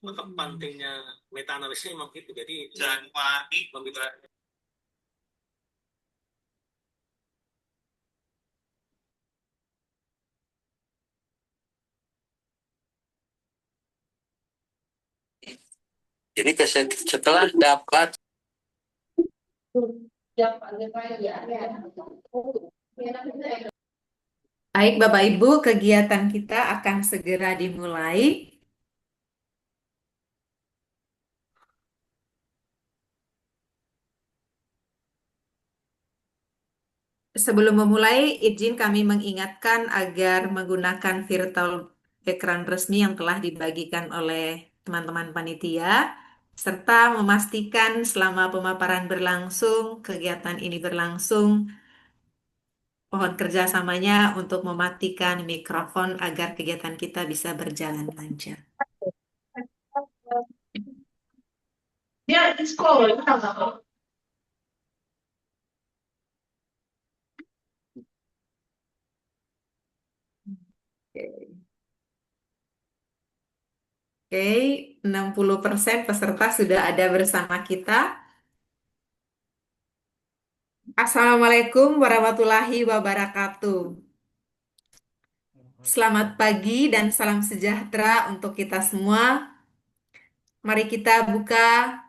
maka pentingnya meta analisis memang gitu. Jadi membicarakan. Jadi setelah dapat Baik, Bapak Ibu, kegiatan kita akan segera dimulai. Sebelum memulai, izin kami mengingatkan agar menggunakan virtual background resmi yang telah dibagikan oleh teman-teman panitia, serta memastikan selama pemaparan berlangsung, kegiatan ini berlangsung, mohon kerjasamanya untuk mematikan mikrofon agar kegiatan kita bisa berjalan lancar. Ya, di sekolah. Oke. Oke, 60% peserta sudah ada bersama kita. Assalamualaikum warahmatullahi wabarakatuh. Selamat pagi dan salam sejahtera untuk kita semua. Mari kita buka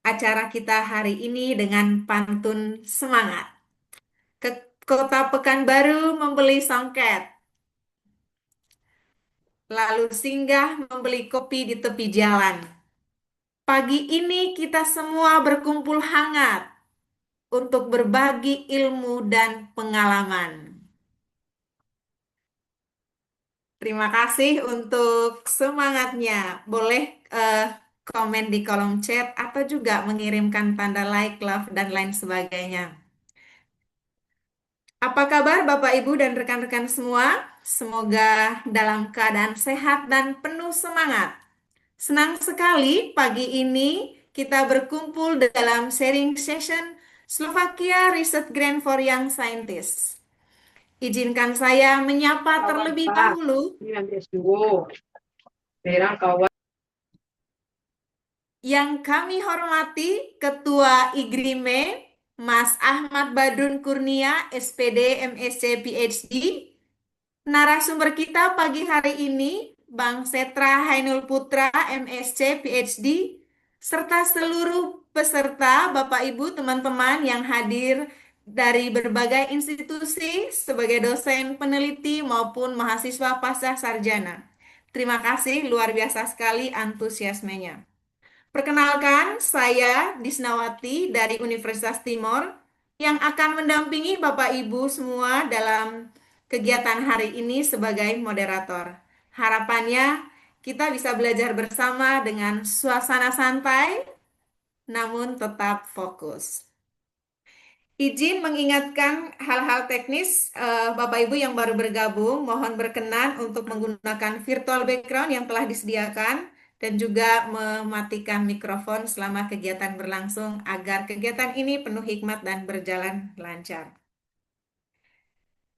acara kita hari ini dengan pantun semangat. Ke Kota Pekanbaru membeli songket, lalu singgah membeli kopi di tepi jalan. Pagi ini kita semua berkumpul hangat untuk berbagi ilmu dan pengalaman. Terima kasih untuk semangatnya. Boleh eh, komen di kolom chat atau juga mengirimkan tanda like, love, dan lain sebagainya. Apa kabar Bapak, Ibu, dan rekan-rekan semua? Semoga dalam keadaan sehat dan penuh semangat. Senang sekali pagi ini kita berkumpul dalam sharing session Slovakia Research Grant for Young Scientists. Izinkan saya menyapa terlebih dahulu yang kami hormati Ketua IGRIME, Mas Ahmad Badrun Kurnia, SPD, MSc, PhD. Narasumber kita pagi hari ini, Bang Setra Hainul Putra, MSc, PhD, serta seluruh peserta, Bapak Ibu, teman-teman yang hadir dari berbagai institusi sebagai dosen, peneliti, maupun mahasiswa pasca sarjana. Terima kasih, luar biasa sekali antusiasmenya. Perkenalkan, saya Disnawati dari Universitas Timor yang akan mendampingi Bapak Ibu semua dalam kegiatan hari ini sebagai moderator. Harapannya kita bisa belajar bersama dengan suasana santai namun tetap fokus. Izin mengingatkan hal-hal teknis, Bapak Ibu yang baru bergabung, mohon berkenan untuk menggunakan virtual background yang telah disediakan dan juga mematikan mikrofon selama kegiatan berlangsung agar kegiatan ini penuh hikmat dan berjalan lancar.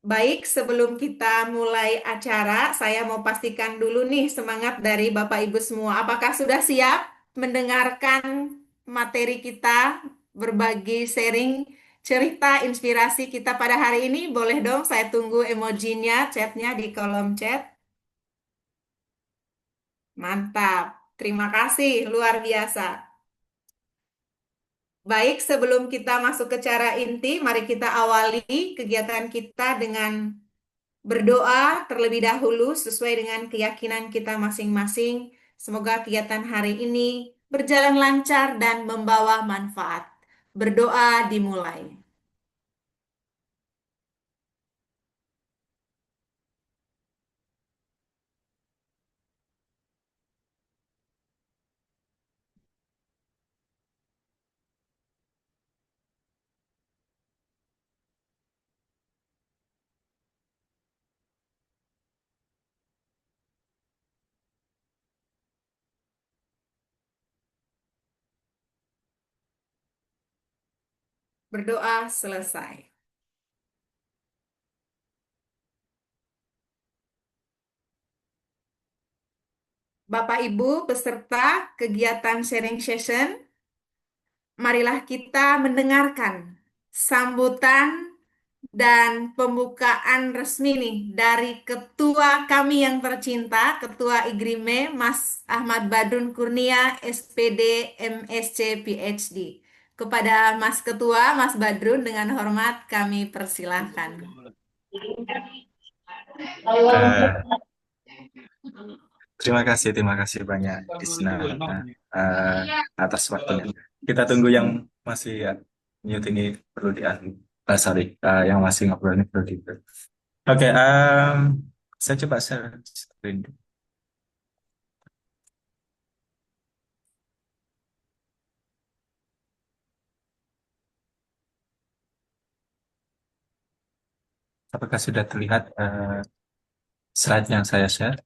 Baik, sebelum kita mulai acara, saya mau pastikan dulu nih semangat dari Bapak Ibu semua. Apakah sudah siap mendengarkan materi kita, berbagi sharing cerita inspirasi kita pada hari ini? Boleh dong, saya tunggu emojinya, chatnya di kolom chat. Mantap, terima kasih, luar biasa. Baik, sebelum kita masuk ke cara inti, mari kita awali kegiatan kita dengan berdoa terlebih dahulu sesuai dengan keyakinan kita masing-masing. Semoga kegiatan hari ini berjalan lancar dan membawa manfaat. Berdoa dimulai. Berdoa selesai. Bapak Ibu peserta kegiatan sharing session, marilah kita mendengarkan sambutan dan pembukaan resmi nih dari Ketua kami yang tercinta, Ketua Igrime, Mas Ahmad Badrun Kurnia, SPD, MSc, PhD. Kepada Mas Ketua, Mas Badrun, dengan hormat kami persilahkan. Eh, terima kasih banyak Disna atas waktunya. Kita tunggu yang masih mute ini perlu di yang masih ngobrol ini perlu di. Oke, saya coba share screen. Apakah sudah terlihat slide yang saya share?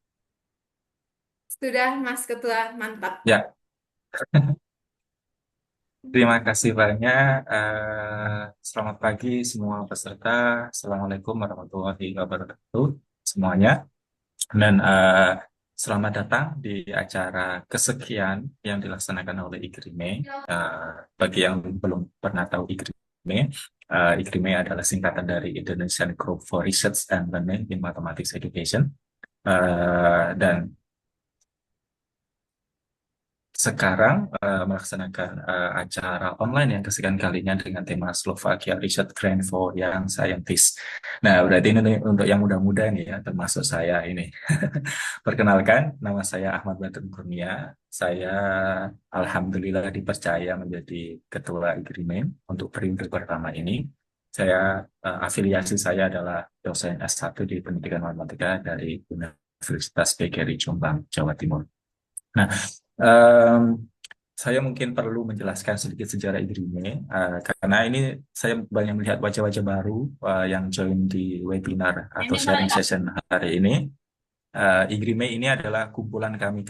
Sudah, Mas Ketua, mantap. Ya. Terima kasih banyak. Selamat pagi semua peserta. Assalamualaikum warahmatullahi wabarakatuh semuanya. Dan selamat datang di acara kesekian yang dilaksanakan oleh IGRIME. Bagi yang belum pernah tahu IGRIME, IGRIME adalah singkatan dari Indonesian Group for Research and Learning in Mathematics Education. Dan sekarang melaksanakan acara online yang kesekian kalinya dengan tema Slovakia Research Grant for Young Scientists. Nah, berarti ini untuk yang muda-muda nih ya, termasuk saya ini. Perkenalkan, nama saya Ahmad Badrun Kurnia. Saya alhamdulillah dipercaya menjadi Ketua IGRIME untuk periode pertama ini. Afiliasi saya adalah dosen S1 di Pendidikan Matematika dari Universitas PGRI Jombang, Jawa Timur. Nah, saya mungkin perlu menjelaskan sedikit sejarah IGRIME karena ini saya banyak melihat wajah-wajah baru yang join di webinar atau sharing session hari ini. IGRIME ini adalah kumpulan kami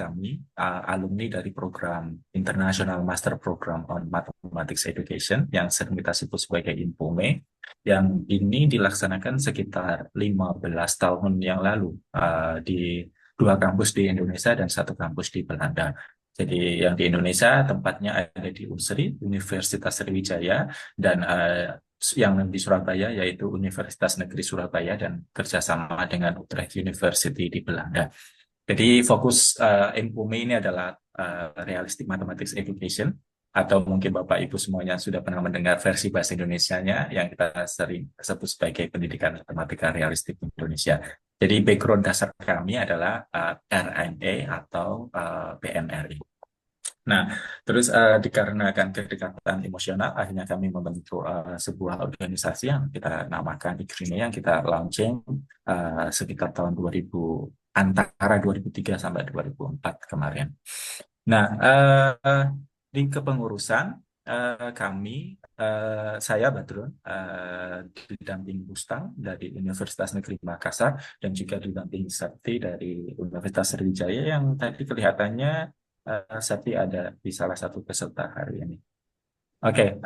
alumni dari program International Master Program on Mathematics Education yang sering kita sebut sebagai INPOME, yang ini dilaksanakan sekitar 15 tahun yang lalu di 2 kampus di Indonesia dan 1 kampus di Belanda. Jadi yang di Indonesia tempatnya ada di UNSRI, Universitas Sriwijaya, dan yang di Surabaya yaitu Universitas Negeri Surabaya dan kerjasama dengan Utrecht University di Belanda. Jadi fokus INPOME ini adalah Realistic Mathematics Education, atau mungkin Bapak Ibu semuanya sudah pernah mendengar versi bahasa Indonesianya yang kita sering sebut sebagai Pendidikan Matematika Realistik Indonesia. Jadi background dasar kami adalah RME atau PMRI. Nah, terus dikarenakan kedekatan emosional, akhirnya kami membentuk sebuah organisasi yang kita namakan IGRIME, yang kita launching sekitar tahun 2000, antara 2003 sampai 2004 kemarin. Nah, di kepengurusan saya Badrun didampingi Bustang dari Universitas Negeri Makassar dan juga didampingi Sakti dari Universitas Sriwijaya yang tadi kelihatannya Sakti ada di salah satu peserta hari ini. Oke,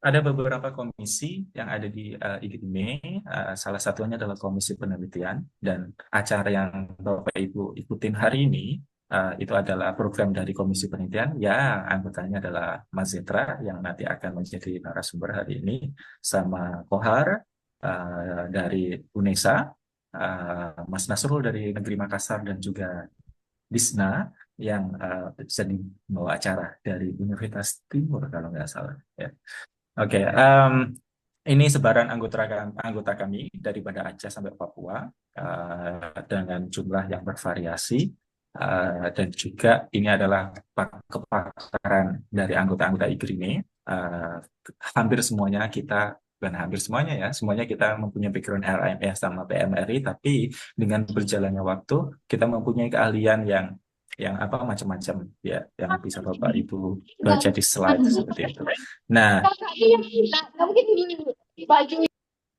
ada beberapa komisi yang ada di IGRIME. Salah satunya adalah komisi penelitian, dan acara yang Bapak Ibu ikutin hari ini itu adalah program dari komisi penelitian. Ya, anggotanya adalah Mas Zetra yang nanti akan menjadi narasumber hari ini, sama Kohar dari UNESA, Mas Nasrul dari Negeri Makassar, dan juga Disna yang jadi membawa acara dari Universitas Timur kalau nggak salah. Ya. Oke, ini sebaran anggota kami daripada Aceh sampai Papua dengan jumlah yang bervariasi. Dan juga ini adalah kepakaran dari anggota-anggota IGRIME. Hampir semuanya semuanya kita mempunyai background RME sama PMRI, tapi dengan berjalannya waktu kita mempunyai keahlian yang macam-macam ya, yang bisa Bapak Ibu baca di slide seperti itu. Nah,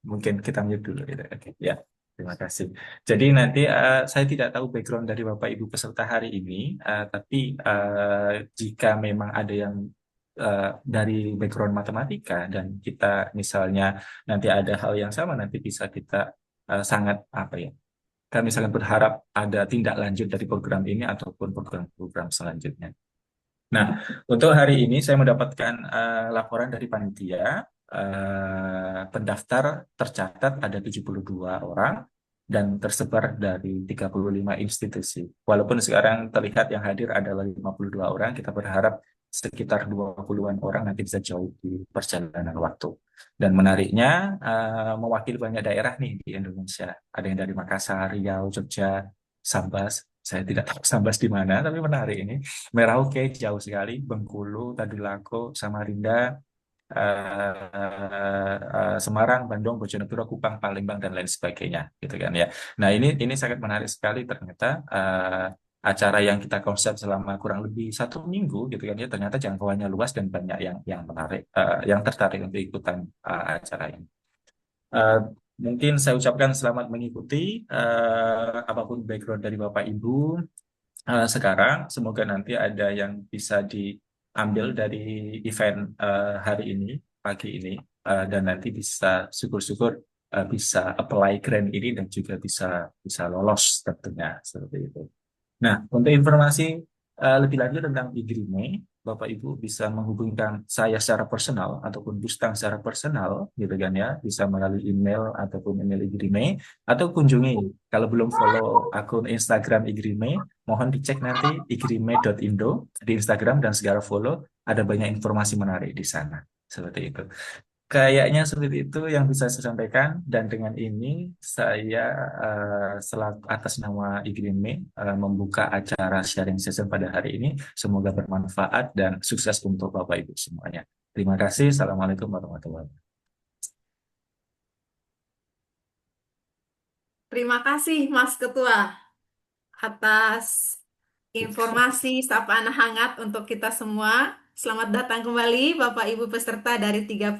mungkin kita mute dulu gitu. Oke, ya. Terima kasih. Jadi nanti saya tidak tahu background dari Bapak Ibu peserta hari ini, tapi jika memang ada yang dari background matematika dan kita misalnya nanti ada hal yang sama, nanti bisa kita sangat kami sangat berharap ada tindak lanjut dari program ini ataupun program-program selanjutnya. Nah, untuk hari ini saya mendapatkan laporan dari panitia. Pendaftar tercatat ada 72 orang dan tersebar dari 35 institusi. Walaupun sekarang terlihat yang hadir adalah 52 orang, kita berharap sekitar 20-an orang nanti bisa jauh di perjalanan waktu. Dan menariknya, mewakili banyak daerah nih di Indonesia. Ada yang dari Makassar, Riau, Jogja, Sambas. Saya tidak tahu Sambas di mana, tapi menarik ini. Merauke jauh sekali, Bengkulu, Tadulako, Samarinda, Semarang, Bandung, Bojonegoro, Kupang, Palembang dan lain sebagainya, gitu kan ya. Nah ini sangat menarik sekali ternyata acara yang kita konsep selama kurang lebih 1 minggu, gitu kan ya. Ternyata jangkauannya luas dan banyak yang menarik, yang tertarik untuk ikutan acara ini. Eh, Mungkin saya ucapkan selamat mengikuti apapun background dari Bapak Ibu. Sekarang semoga nanti ada yang bisa diambil dari event hari ini, pagi ini, dan nanti bisa syukur-syukur bisa apply grant ini dan juga bisa bisa lolos tentunya seperti itu. Nah, untuk informasi lebih lanjut tentang Igrime, Bapak Ibu bisa menghubungkan saya secara personal ataupun Bustang secara personal, gitu kan ya, bisa melalui email ataupun email Igrime, atau kunjungi kalau belum follow akun Instagram Igrime, mohon dicek nanti igrime.indo di Instagram dan segera follow, ada banyak informasi menarik di sana. Seperti itu. Kayaknya seperti itu yang bisa saya sampaikan dan dengan ini saya selaku atas nama Igrime membuka acara sharing session pada hari ini. Semoga bermanfaat dan sukses untuk Bapak Ibu semuanya. Terima kasih. Assalamualaikum warahmatullahi wabarakatuh. Terima kasih Mas Ketua atas informasi sapaan hangat untuk kita semua. Selamat datang kembali Bapak Ibu peserta dari 35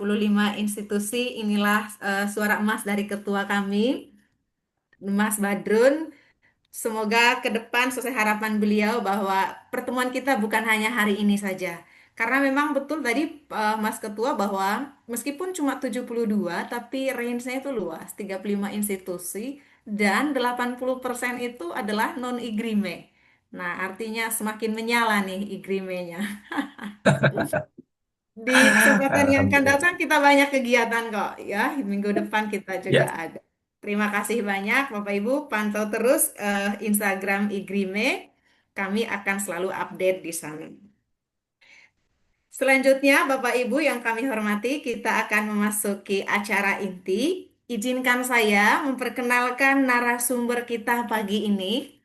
institusi. Inilah suara emas dari ketua kami, Mas Badrun. Semoga ke depan sesuai harapan beliau bahwa pertemuan kita bukan hanya hari ini saja. Karena memang betul tadi Mas Ketua bahwa meskipun cuma 72 tapi range-nya itu luas, 35 institusi dan 80% itu adalah non-IGRIME. Nah, artinya semakin menyala nih IGRIME-nya. Di kesempatan yang akan Alhamdulillah. datang kita banyak kegiatan kok ya. Minggu depan kita juga Ya, ada. Terima kasih banyak Bapak Ibu. Pantau terus Instagram Igrime. Kami akan selalu update di sana. Selanjutnya Bapak Ibu yang kami hormati, kita akan memasuki acara inti. Izinkan saya memperkenalkan narasumber kita pagi ini.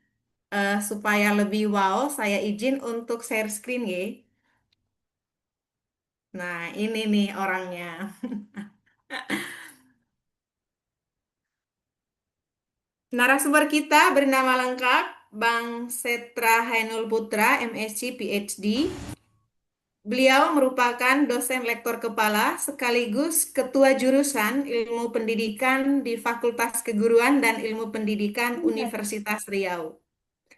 Supaya lebih wow, saya izin untuk share screen ya. Nah, ini nih orangnya. Narasumber kita bernama lengkap Bang Setra Hainul Putra, MSc PhD. Beliau merupakan dosen lektor kepala sekaligus ketua jurusan Ilmu Pendidikan di Fakultas Keguruan dan Ilmu Pendidikan Universitas Riau.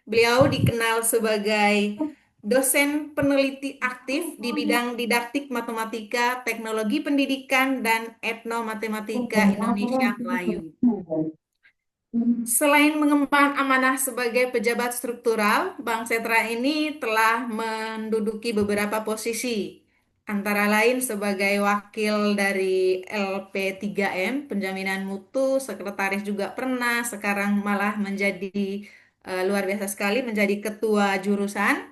Beliau dikenal sebagai dosen peneliti aktif di bidang didaktik matematika, teknologi pendidikan, dan etnomatematika Indonesia Melayu. Selain mengemban amanah sebagai pejabat struktural, Bang Setra ini telah menduduki beberapa posisi, antara lain sebagai wakil dari LP3M, Penjaminan Mutu, sekretaris juga pernah, sekarang malah menjadi luar biasa sekali menjadi ketua jurusan.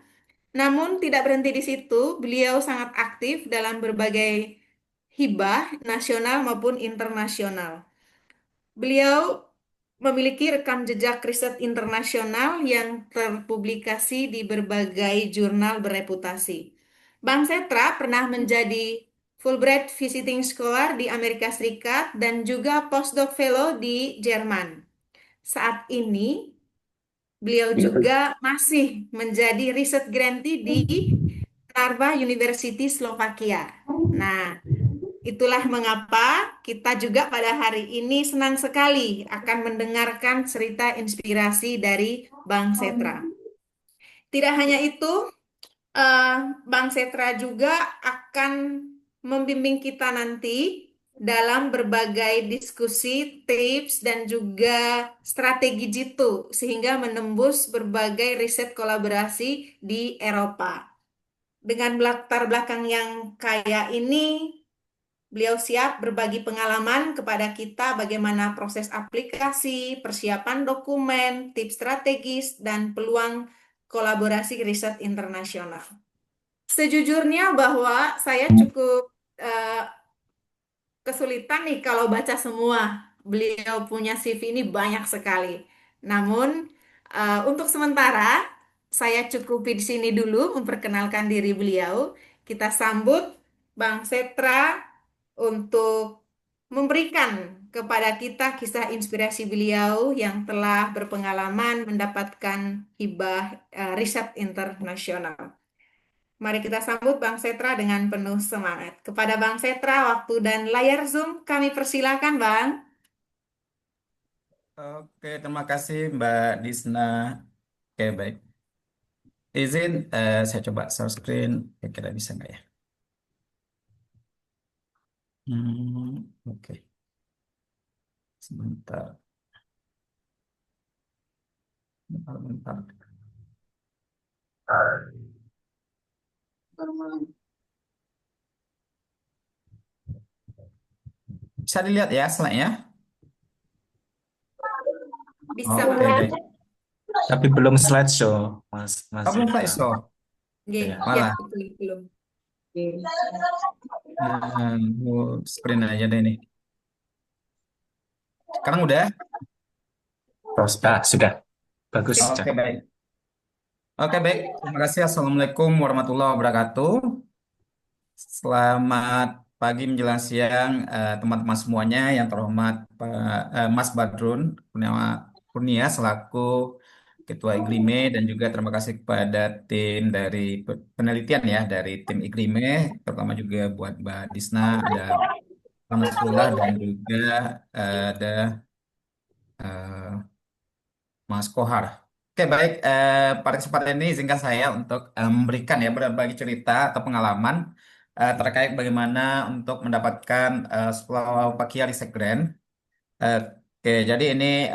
Namun tidak berhenti di situ, beliau sangat aktif dalam berbagai hibah nasional maupun internasional. Beliau memiliki rekam jejak riset internasional yang terpublikasi di berbagai jurnal bereputasi. Bang Setra pernah menjadi Fulbright Visiting Scholar di Amerika Serikat dan juga Postdoc Fellow di Jerman. Saat ini, beliau juga masih menjadi riset grantee di Narva University Slovakia. Nah, itulah mengapa kita juga pada hari ini senang sekali akan mendengarkan cerita inspirasi dari Bang Setra. Tidak hanya itu, Bang Setra juga akan membimbing kita nanti dalam berbagai diskusi, tips, dan juga strategi jitu sehingga menembus berbagai riset kolaborasi di Eropa. Dengan latar belakang yang kaya ini, beliau siap berbagi pengalaman kepada kita bagaimana proses aplikasi, persiapan dokumen, tips strategis, dan peluang kolaborasi riset internasional. Sejujurnya bahwa saya cukup kesulitan nih kalau baca semua. Beliau punya CV ini banyak sekali. Namun, untuk sementara, saya cukupi di sini dulu memperkenalkan diri beliau. Kita sambut Bang Setra untuk memberikan kepada kita kisah inspirasi beliau yang telah berpengalaman mendapatkan hibah riset internasional. Mari kita sambut Bang Setra dengan penuh semangat. Kepada Bang Setra, waktu dan layar Zoom kami persilakan, Bang. Oke, terima kasih Mbak Disna. Oke, baik. Izin, saya coba share screen. Kira-kira bisa nggak ya? Oke, sebentar. Bentar. Bisa dilihat ya slide-nya? Bisa, Oke, Bang. baik. Tapi belum slideshow, Mas Belum Setra. slideshow. Nggih, Iya. ya, Malah. betul, belum. Screen aja deh nih. Sekarang udah? Sudah. Bagus. Oke, baik. Oke, baik. Terima kasih. Assalamualaikum warahmatullahi wabarakatuh. Selamat pagi menjelang siang, teman-teman semuanya. Yang terhormat Mas Badrun Kurnia selaku Ketua Igrime, dan juga terima kasih kepada tim dari penelitian ya, dari tim Igrime, terutama juga buat Mbak Disna, ada Pak Nasrullah, dan juga ada eh, Mas Kohar. Oke, baik. Pada kesempatan ini izinkan saya untuk memberikan ya berbagi cerita atau pengalaman terkait bagaimana untuk mendapatkan Slovakia Research Grant. Oke, jadi ini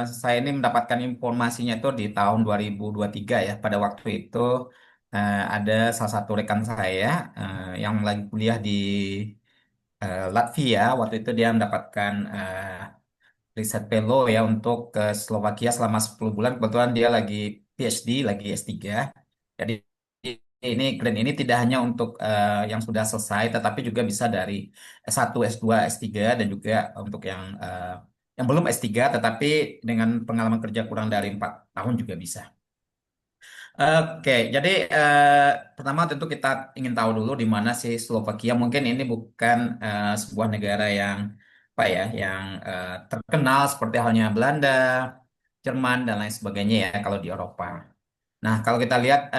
saya ini mendapatkan informasinya itu di tahun 2023 ya. Pada waktu itu ada salah satu rekan saya yang lagi kuliah di Latvia. Waktu itu dia mendapatkan riset fellow ya untuk ke Slovakia selama 10 bulan. Kebetulan dia lagi PhD, lagi S3. Jadi ini grant ini tidak hanya untuk yang sudah selesai, tetapi juga bisa dari S1, S2, S3, dan juga untuk yang belum S3, tetapi dengan pengalaman kerja kurang dari 4 tahun juga bisa. Oke, jadi pertama tentu kita ingin tahu dulu di mana sih Slovakia. Mungkin ini bukan sebuah negara yang apa ya, yang terkenal seperti halnya Belanda, Jerman dan lain sebagainya ya kalau di Eropa. Nah, kalau kita lihat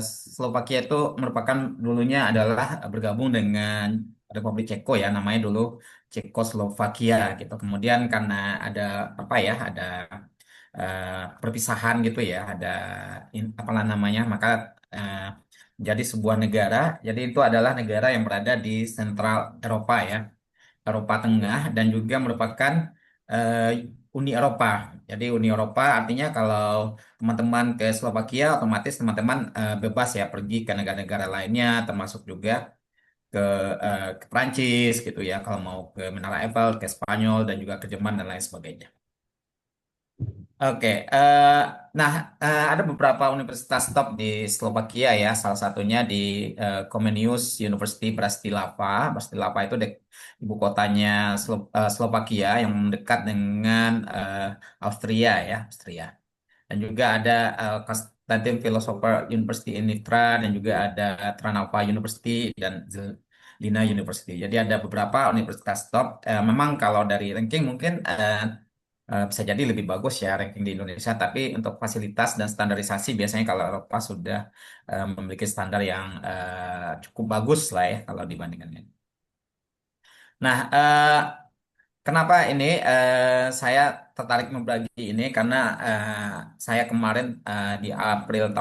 Slovakia itu merupakan dulunya adalah bergabung dengan Republik Ceko ya, namanya dulu Cekoslovakia gitu. Kemudian karena ada apa ya, ada perpisahan gitu ya, ada apalah namanya, maka eh, jadi sebuah negara. Jadi itu adalah negara yang berada di sentral Eropa ya, Eropa Tengah, dan juga merupakan eh, Uni Eropa. Jadi Uni Eropa artinya kalau teman-teman ke Slovakia, otomatis teman-teman bebas ya pergi ke negara-negara lainnya, termasuk juga ke ke Prancis gitu ya, kalau mau ke Menara Eiffel, ke Spanyol, dan juga ke Jerman dan lain sebagainya. Oke, nah ada beberapa universitas top di Slovakia ya, salah satunya di Comenius University Bratislava. Bratislava itu ibu kotanya Slovakia yang mendekat dengan Austria ya, Austria. Dan juga ada Konstantin Philosopher University in Nitra, dan juga ada Trnava University dan Lina University. Jadi ada beberapa universitas top. Memang kalau dari ranking mungkin bisa jadi lebih bagus ya ranking di Indonesia, tapi untuk fasilitas dan standarisasi biasanya kalau Eropa sudah memiliki standar yang cukup bagus lah ya kalau dibandingkan ini. Nah, kenapa ini saya tertarik membagi ini karena saya kemarin di April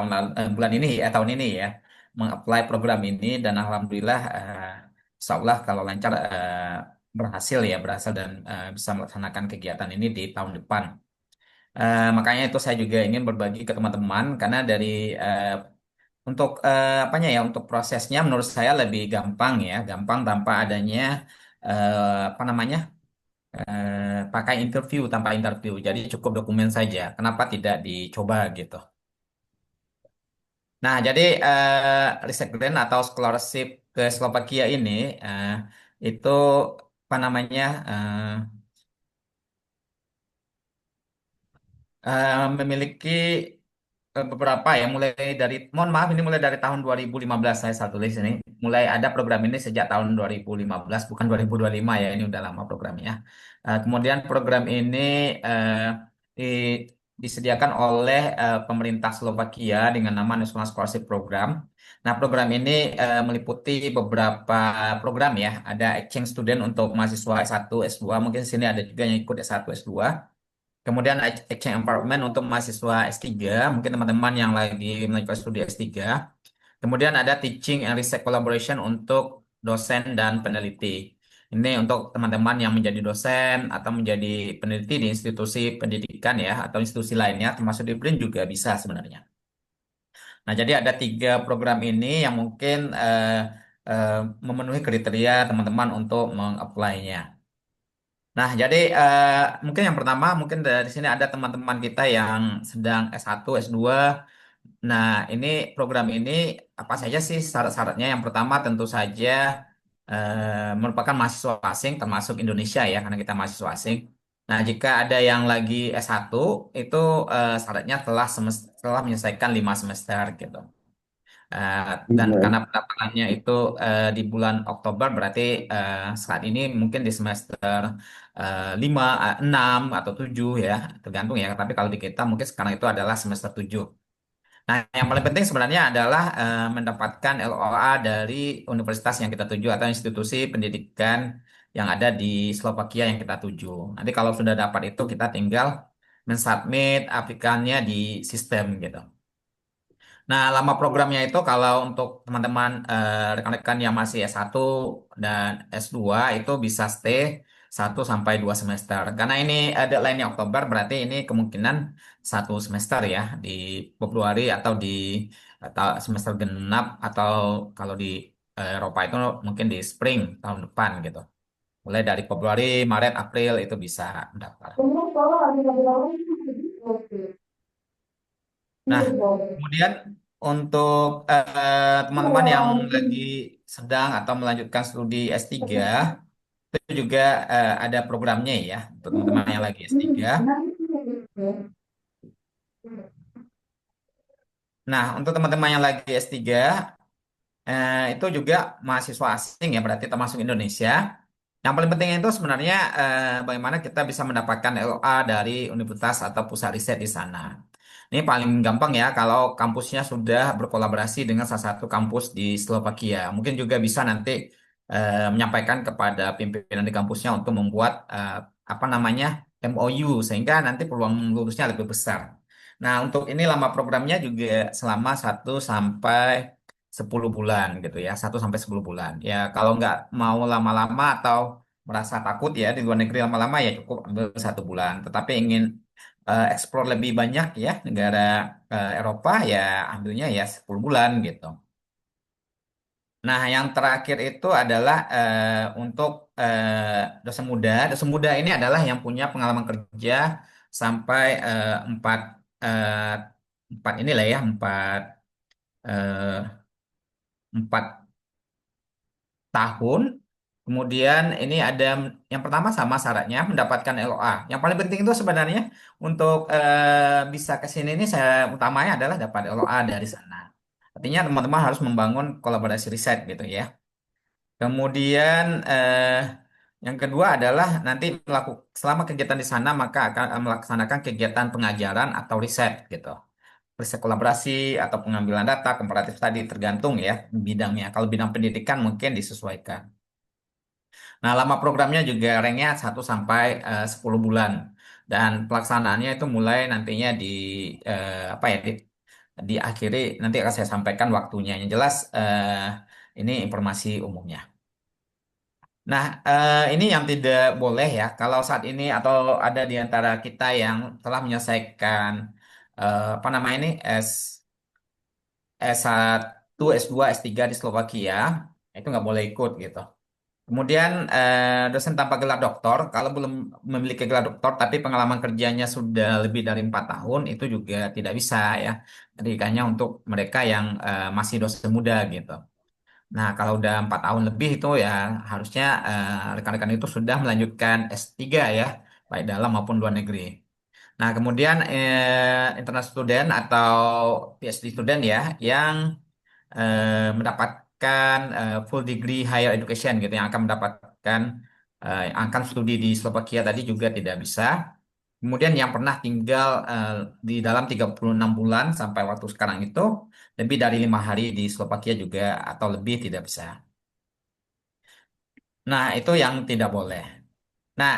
bulan ini ya, tahun ini ya, mengapply program ini, dan alhamdulillah insya Allah kalau lancar berhasil dan bisa melaksanakan kegiatan ini di tahun depan. Makanya itu saya juga ingin berbagi ke teman-teman karena dari untuk apanya ya untuk prosesnya menurut saya lebih gampang ya, gampang tanpa adanya apa namanya pakai interview tanpa interview. Jadi cukup dokumen saja. Kenapa tidak dicoba gitu? Nah, jadi riset grant atau scholarship ke Slovakia ini itu apa namanya memiliki beberapa ya mulai dari mohon maaf ini mulai dari tahun 2015 saya tulis ini mulai ada program ini sejak tahun 2015 bukan 2025 ya ini udah lama programnya. Kemudian program ini eh, disediakan oleh pemerintah Slovakia dengan nama National Scholarship Program. Nah, program ini meliputi beberapa program ya. Ada exchange student untuk mahasiswa S1, S2, mungkin di sini ada juga yang ikut S1, S2. Kemudian exchange environment untuk mahasiswa S3, mungkin teman-teman yang lagi melanjutkan studi S3. Kemudian ada teaching and research collaboration untuk dosen dan peneliti. Ini untuk teman-teman yang menjadi dosen atau menjadi peneliti di institusi pendidikan ya, atau institusi lainnya, termasuk di BRIN juga bisa sebenarnya. Nah, jadi ada 3 program ini yang mungkin eh, memenuhi kriteria teman-teman untuk meng-apply-nya. Nah, jadi mungkin yang pertama, mungkin dari sini ada teman-teman kita yang sedang S1, S2. Nah, ini program ini apa saja sih syarat-syaratnya? Yang pertama tentu saja merupakan mahasiswa asing, termasuk Indonesia ya, karena kita mahasiswa asing. Nah, jika ada yang lagi S1, itu syaratnya telah menyelesaikan 5 semester gitu. Eh, dan karena pendaftarannya itu di bulan Oktober berarti saat ini mungkin di semester 5, 6 atau 7 ya tergantung ya tapi kalau di kita mungkin sekarang itu adalah semester 7. Nah yang paling penting sebenarnya adalah mendapatkan LOA dari universitas yang kita tuju atau institusi pendidikan yang ada di Slovakia yang kita tuju. Nanti kalau sudah dapat itu kita tinggal mensubmit aplikasinya di sistem gitu. Nah, lama programnya itu kalau untuk teman-teman rekan-rekan yang masih S1 dan S2 itu bisa stay 1 sampai 2 semester. Karena ini deadline-nya Oktober, berarti ini kemungkinan 1 semester ya di Februari atau semester genap atau kalau di Eropa itu mungkin di spring tahun depan gitu. Mulai dari Februari, Maret, April itu bisa mendaftar. Nah, kemudian untuk teman-teman yang lagi sedang atau melanjutkan studi S3, itu juga ada programnya ya, untuk teman-teman yang lagi S3. Nah, untuk teman-teman yang lagi S3, itu juga mahasiswa asing ya, berarti termasuk Indonesia. Yang paling penting itu sebenarnya bagaimana kita bisa mendapatkan LOA dari universitas atau pusat riset di sana. Ini paling gampang ya kalau kampusnya sudah berkolaborasi dengan salah satu kampus di Slovakia. Mungkin juga bisa nanti menyampaikan kepada pimpinan di kampusnya untuk membuat apa namanya MOU sehingga nanti peluang lulusnya lebih besar. Nah, untuk ini lama programnya juga selama 1 sampai 10 bulan gitu ya, 1 sampai 10 bulan. Ya, kalau nggak mau lama-lama atau merasa takut ya di luar negeri lama-lama ya cukup ambil 1 bulan. Tetapi ingin explore lebih banyak ya negara Eropa ya ambilnya ya 10 bulan gitu. Nah, yang terakhir itu adalah untuk dosen muda. Dosen muda ini adalah yang punya pengalaman kerja sampai eh, empat inilah ya eh, 4 tahun. Kemudian ini ada yang pertama sama syaratnya mendapatkan LOA. Yang paling penting itu sebenarnya untuk bisa ke sini ini saya utamanya adalah dapat LOA dari sana. Artinya teman-teman harus membangun kolaborasi riset gitu ya. Kemudian yang kedua adalah nanti selama kegiatan di sana maka akan melaksanakan kegiatan pengajaran atau riset gitu. Riset kolaborasi atau pengambilan data komparatif tadi tergantung ya bidangnya. Kalau bidang pendidikan mungkin disesuaikan. Nah, lama programnya juga ranknya 1 sampai 10 bulan dan pelaksanaannya itu mulai nantinya apa ya diakhiri nanti akan saya sampaikan waktunya. Yang jelas ini informasi umumnya. Nah, ini yang tidak boleh ya. Kalau saat ini atau ada di antara kita yang telah menyelesaikan apa namanya ini S1, S2, S3 di Slovakia, itu nggak boleh ikut gitu. Kemudian dosen tanpa gelar doktor, kalau belum memiliki gelar doktor tapi pengalaman kerjanya sudah lebih dari 4 tahun, itu juga tidak bisa ya. Jadi hanya untuk mereka yang masih dosen muda gitu. Nah, kalau udah 4 tahun lebih itu ya harusnya rekan-rekan itu sudah melanjutkan S3 ya, baik dalam maupun luar negeri. Nah, kemudian international student atau PhD student ya, yang mendapatkan full degree higher education gitu, yang akan mendapatkan yang akan studi di Slovakia tadi juga tidak bisa. Kemudian yang pernah tinggal di dalam 36 bulan sampai waktu sekarang itu lebih dari 5 hari di Slovakia juga atau lebih tidak bisa. Nah, itu yang tidak boleh. Nah,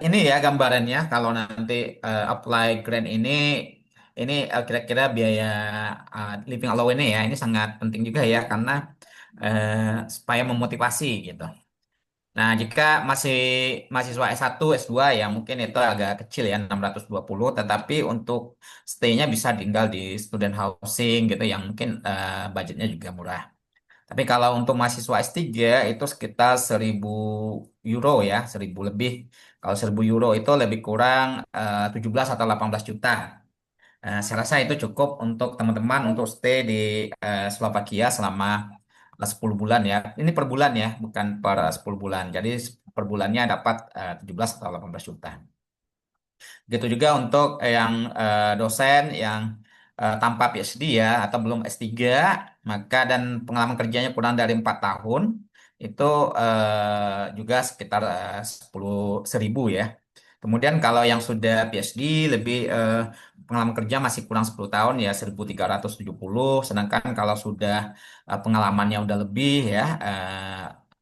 ini ya gambarannya kalau nanti apply grant ini kira-kira biaya living allowance ya, ini sangat penting juga ya karena eh, supaya memotivasi gitu. Nah, jika masih mahasiswa S1, S2 ya mungkin itu agak kecil ya 620, tetapi untuk stay-nya bisa tinggal di student housing gitu yang mungkin budgetnya juga murah. Tapi kalau untuk mahasiswa S3 itu sekitar 1.000 euro ya, 1.000 lebih. Kalau 1.000 euro itu lebih kurang 17 atau 18 juta. Saya rasa itu cukup untuk teman-teman untuk stay di Slovakia selama 10 bulan ya. Ini per bulan ya, bukan per 10 bulan. Jadi per bulannya dapat 17 atau 18 juta. Gitu juga untuk yang dosen yang tanpa PhD ya atau belum S3 maka dan pengalaman kerjanya kurang dari 4 tahun itu juga sekitar 10.000 ya. Kemudian kalau yang sudah PhD lebih pengalaman kerja masih kurang 10 tahun ya 1.370. Sedangkan kalau sudah pengalamannya udah lebih ya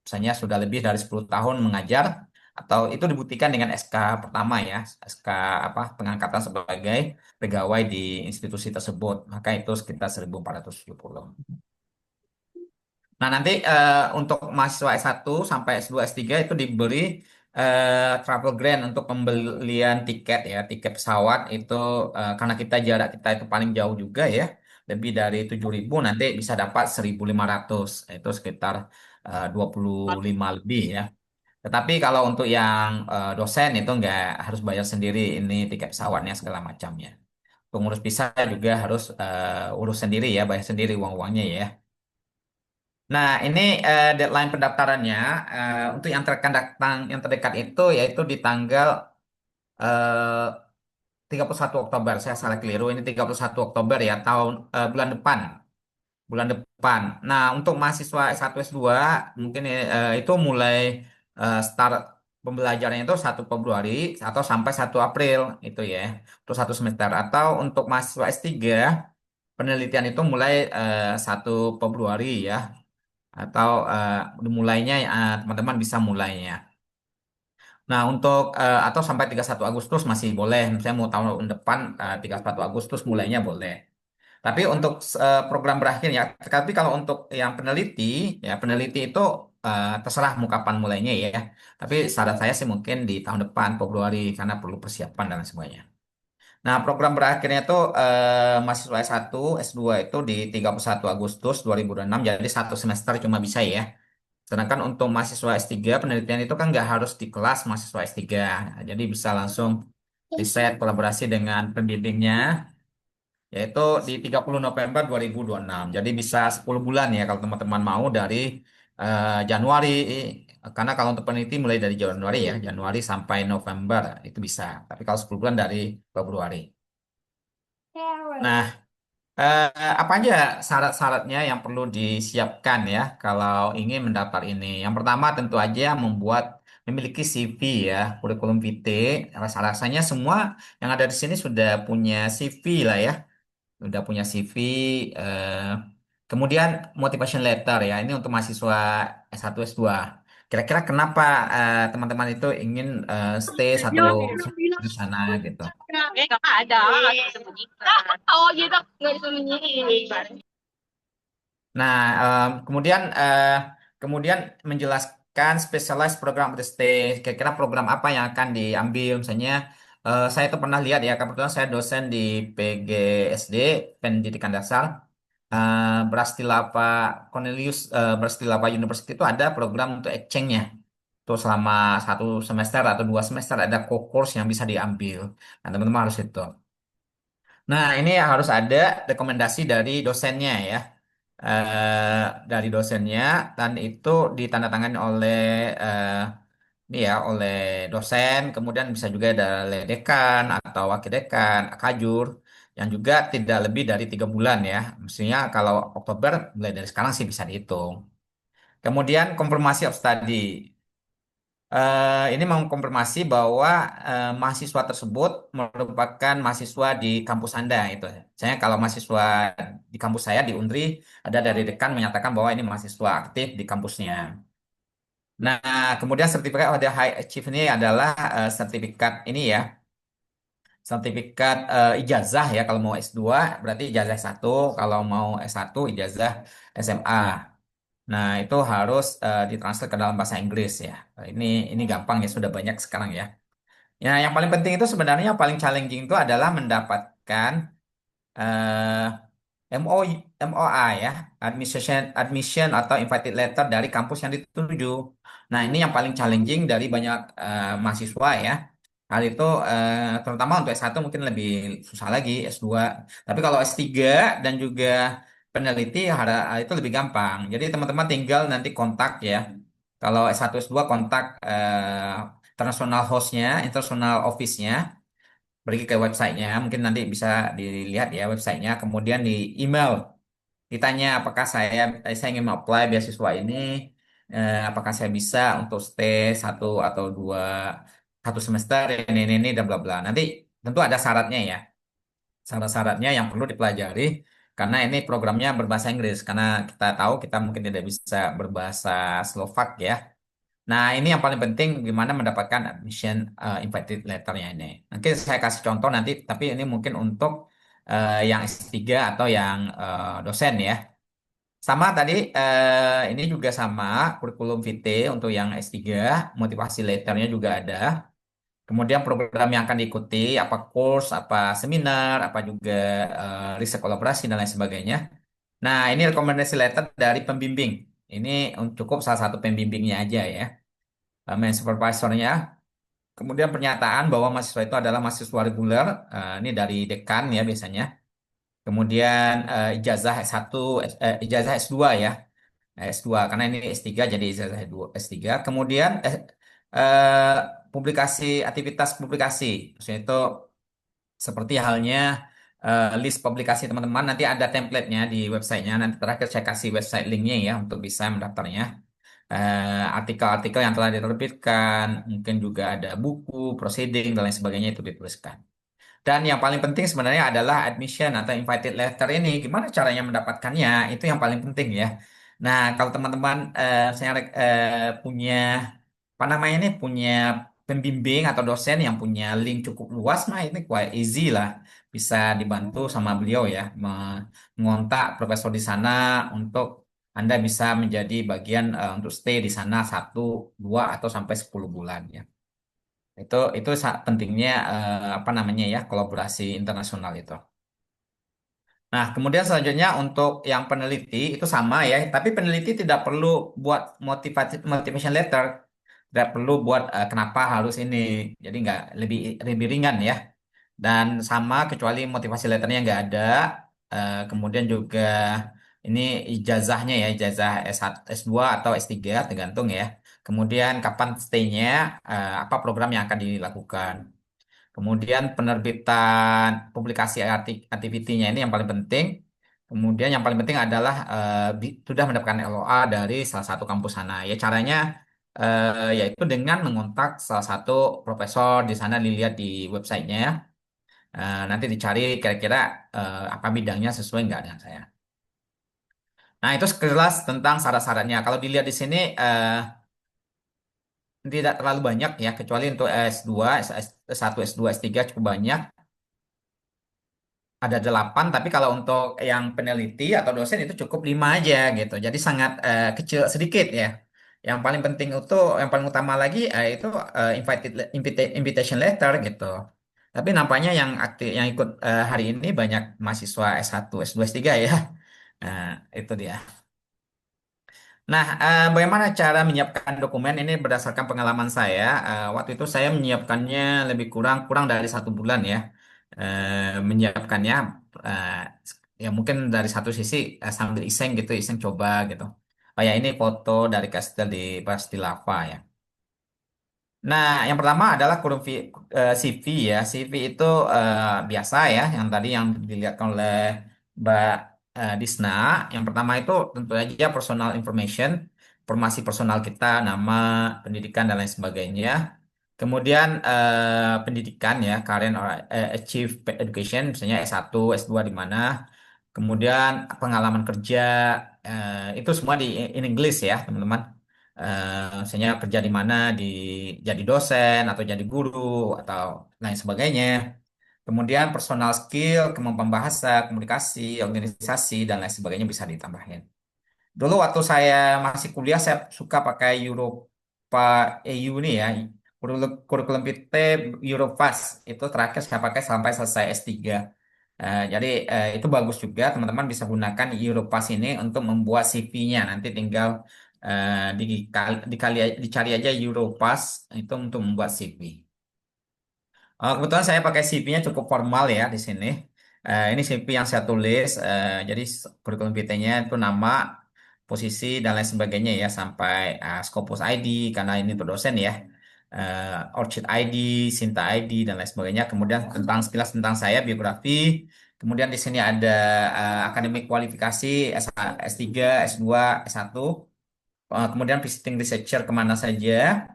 misalnya sudah lebih dari 10 tahun mengajar atau itu dibuktikan dengan SK pertama ya, SK apa pengangkatan sebagai pegawai di institusi tersebut, maka itu sekitar 1.470. Nah, nanti untuk mahasiswa S1 sampai S2, S3 itu diberi travel grant untuk pembelian tiket ya, tiket pesawat itu karena jarak kita itu paling jauh juga ya, lebih dari 7.000 nanti bisa dapat 1.500, itu sekitar 25 lebih ya. Tetapi kalau untuk yang dosen itu nggak harus bayar sendiri ini tiket pesawatnya segala macamnya. Pengurus visa juga harus urus sendiri ya, bayar sendiri uang-uangnya ya. Nah, ini deadline pendaftarannya untuk yang terdekat itu yaitu di tanggal eh, 31 Oktober. Saya salah keliru, ini 31 Oktober ya, bulan depan. Bulan depan. Nah, untuk mahasiswa S1 S2 mungkin itu mulai start pembelajarannya itu 1 Februari atau sampai 1 April itu ya. Untuk 1 semester atau untuk mahasiswa S3 penelitian itu mulai 1 Februari ya atau dimulainya teman-teman bisa mulainya. Nah, untuk atau sampai 31 Agustus masih boleh. Saya mau tahun depan 31 Agustus mulainya boleh. Tapi untuk program berakhir ya, tapi kalau untuk yang peneliti, ya peneliti itu terserah mau kapan mulainya ya. Tapi saran saya sih mungkin di tahun depan Februari karena perlu persiapan dan semuanya. Nah, program berakhirnya itu mahasiswa S1, S2 itu di 31 Agustus 2026, jadi 1 semester cuma bisa ya. Sedangkan untuk mahasiswa S3 penelitian itu kan nggak harus di kelas mahasiswa S3, jadi bisa langsung riset kolaborasi dengan pembimbingnya yaitu di 30 November 2026. Jadi bisa 10 bulan ya kalau teman-teman mau dari Januari. Karena kalau untuk peneliti mulai dari Januari ya, Januari sampai November itu bisa. Tapi kalau 10 bulan dari Februari. Nah, apa aja syarat-syaratnya yang perlu disiapkan ya kalau ingin mendaftar ini? Yang pertama tentu aja memiliki CV ya, kurikulum vitae. Rasa-rasanya semua yang ada di sini sudah punya CV lah ya, udah punya CV, eh, kemudian motivation letter ya, ini untuk mahasiswa S1 S2. Kira-kira kenapa teman-teman itu ingin stay satu di sana gitu. Nggak ada, nggak disembunyikan. Oh gitu, nggak disembunyiin. Nah, kemudian menjelaskan mendapatkan specialized program of the state. Kira-kira program apa yang akan diambil? Misalnya, saya tuh pernah lihat ya, kebetulan saya dosen di PGSD, Pendidikan Dasar. Brastilava Cornelius Brastilava University itu ada program untuk exchange-nya. Tuh selama 1 semester atau 2 semester ada course yang bisa diambil. Nah, teman-teman harus itu. Nah, ini harus ada rekomendasi dari dosennya ya. Dari dosennya dan itu ditandatangani oleh eh, ini ya oleh dosen, kemudian bisa juga oleh dekan atau wakil dekan, kajur, yang juga tidak lebih dari 3 bulan ya. Mestinya kalau Oktober mulai dari sekarang sih bisa dihitung. Kemudian konfirmasi of study. Ini mengkonfirmasi bahwa mahasiswa tersebut merupakan mahasiswa di kampus Anda itu. Misalnya kalau mahasiswa di kampus saya di Unri ada dari dekan menyatakan bahwa ini mahasiswa aktif di kampusnya. Nah, kemudian sertifikat of the high achieve ini adalah sertifikat ini ya, sertifikat ijazah ya kalau mau S2 berarti ijazah S1, kalau mau S1 ijazah SMA. Nah, itu harus ditranslate ke dalam bahasa Inggris ya. Ini gampang ya, sudah banyak sekarang ya. Ya, yang paling penting itu sebenarnya yang paling challenging itu adalah mendapatkan eh, MO, MOA ya, admission atau invited letter dari kampus yang dituju. Nah, ini yang paling challenging dari banyak mahasiswa ya. Hal itu terutama untuk S1 mungkin lebih susah lagi, S2. Tapi kalau S3 dan juga peneliti hal itu lebih gampang. Jadi teman-teman tinggal nanti kontak ya. Kalau S1 S2 kontak international hostnya, international office-nya, pergi ke websitenya, mungkin nanti bisa dilihat ya websitenya, kemudian di email ditanya apakah saya ingin apply beasiswa ini, apakah saya bisa untuk stay 1 atau 2 1 semester ini dan bla bla. Nanti tentu ada syaratnya ya, syarat-syaratnya yang perlu dipelajari karena ini programnya berbahasa Inggris karena kita tahu kita mungkin tidak bisa berbahasa Slovak ya. Nah, ini yang paling penting gimana mendapatkan admission invited letter-nya ini. Nanti saya kasih contoh nanti, tapi ini mungkin untuk yang S3 atau yang dosen ya. Sama tadi, ini juga sama, kurikulum vitae untuk yang S3, motivasi letternya juga ada. Kemudian program yang akan diikuti, apa course, apa seminar, apa juga riset kolaborasi, dan lain sebagainya. Nah, ini rekomendasi letter dari pembimbing. Ini cukup salah satu pembimbingnya aja ya. Main supervisornya. Kemudian pernyataan bahwa mahasiswa itu adalah mahasiswa reguler. Ini dari dekan ya biasanya. Kemudian ijazah S1, ijazah S2 ya. S2 karena ini S3 jadi ijazah S3. Kemudian eh, publikasi aktivitas publikasi. Maksudnya itu seperti halnya list publikasi teman-teman nanti ada template-nya di websitenya. Nanti terakhir saya kasih website linknya ya untuk bisa mendaftarnya. Artikel-artikel yang telah diterbitkan, mungkin juga ada buku, proceeding dan lain sebagainya itu dituliskan. Dan yang paling penting sebenarnya adalah admission atau invited letter ini. Gimana caranya mendapatkannya? Itu yang paling penting ya. Nah, kalau teman-teman saya punya apa namanya ini punya pembimbing atau dosen yang punya link cukup luas, nah ini quite easy lah. Bisa dibantu sama beliau ya, mengontak profesor di sana untuk Anda bisa menjadi bagian untuk stay di sana 1, 2 atau sampai 10 bulan ya. Itu pentingnya apa namanya ya kolaborasi internasional itu. Nah, kemudian selanjutnya untuk yang peneliti itu sama ya, tapi peneliti tidak perlu buat motivation letter, tidak perlu buat kenapa harus ini. Jadi nggak lebih lebih ringan ya. Dan sama kecuali motivasi letternya nggak ada. Kemudian juga ini ijazahnya ya, ijazah S1, S2 atau S3 tergantung ya. Kemudian kapan stay-nya, apa program yang akan dilakukan. Kemudian penerbitan publikasi aktivitinya ini yang paling penting. Kemudian yang paling penting adalah sudah mendapatkan LOA dari salah satu kampus sana. Ya caranya yaitu dengan mengontak salah satu profesor di sana dilihat di websitenya. Nanti dicari kira-kira apa bidangnya sesuai nggak dengan saya. Nah itu sekilas tentang syarat-syaratnya. Kalau dilihat di sini tidak terlalu banyak ya, kecuali untuk S2, S1, S2, S3 cukup banyak. Ada 8, tapi kalau untuk yang peneliti atau dosen itu cukup 5 aja gitu. Jadi sangat kecil sedikit ya. yang paling penting itu, yang paling utama lagi itu invitation letter gitu. Tapi nampaknya yang aktif, yang ikut hari ini banyak mahasiswa S1, S2, S3 ya. Nah, itu dia. Nah, bagaimana cara menyiapkan dokumen ini berdasarkan pengalaman saya. Waktu itu saya menyiapkannya lebih kurang kurang dari 1 bulan ya. Menyiapkannya eh, ya mungkin dari satu sisi sambil iseng gitu, iseng coba gitu. Oh ya ini foto dari kastil di Pasti Lava ya. Nah, yang pertama adalah CV ya. CV itu biasa ya, yang tadi yang dilihat oleh Mbak Disna. Yang pertama itu tentu saja personal information, informasi personal kita, nama, pendidikan dan lain sebagainya. Kemudian pendidikan ya, current or achieve education, misalnya S1, S2 di mana. Kemudian pengalaman kerja, itu semua di in English ya, teman-teman. Misalnya kerja di mana, jadi dosen atau jadi guru atau lain sebagainya. Kemudian personal skill, kemampuan bahasa, komunikasi, organisasi dan lain sebagainya bisa ditambahin. Dulu waktu saya masih kuliah, saya suka pakai Europa EU nih ya. Kurikulum vitae Europass itu terakhir saya pakai sampai selesai S3. Jadi itu bagus juga, teman-teman bisa gunakan Europass ini untuk membuat CV-nya. Nanti tinggal dicari aja Europass itu untuk membuat CV. Kebetulan saya pakai CV-nya cukup formal ya di sini. Ini CV yang saya tulis. Jadi kurikulum vitae-nya itu nama, posisi dan lain sebagainya ya sampai Scopus ID karena ini untuk dosen ya. Orchid ID, Sinta ID dan lain sebagainya. Kemudian tentang sekilas tentang saya biografi. Kemudian di sini ada akademik kualifikasi S3, S2, S1. Kemudian visiting researcher kemana saja,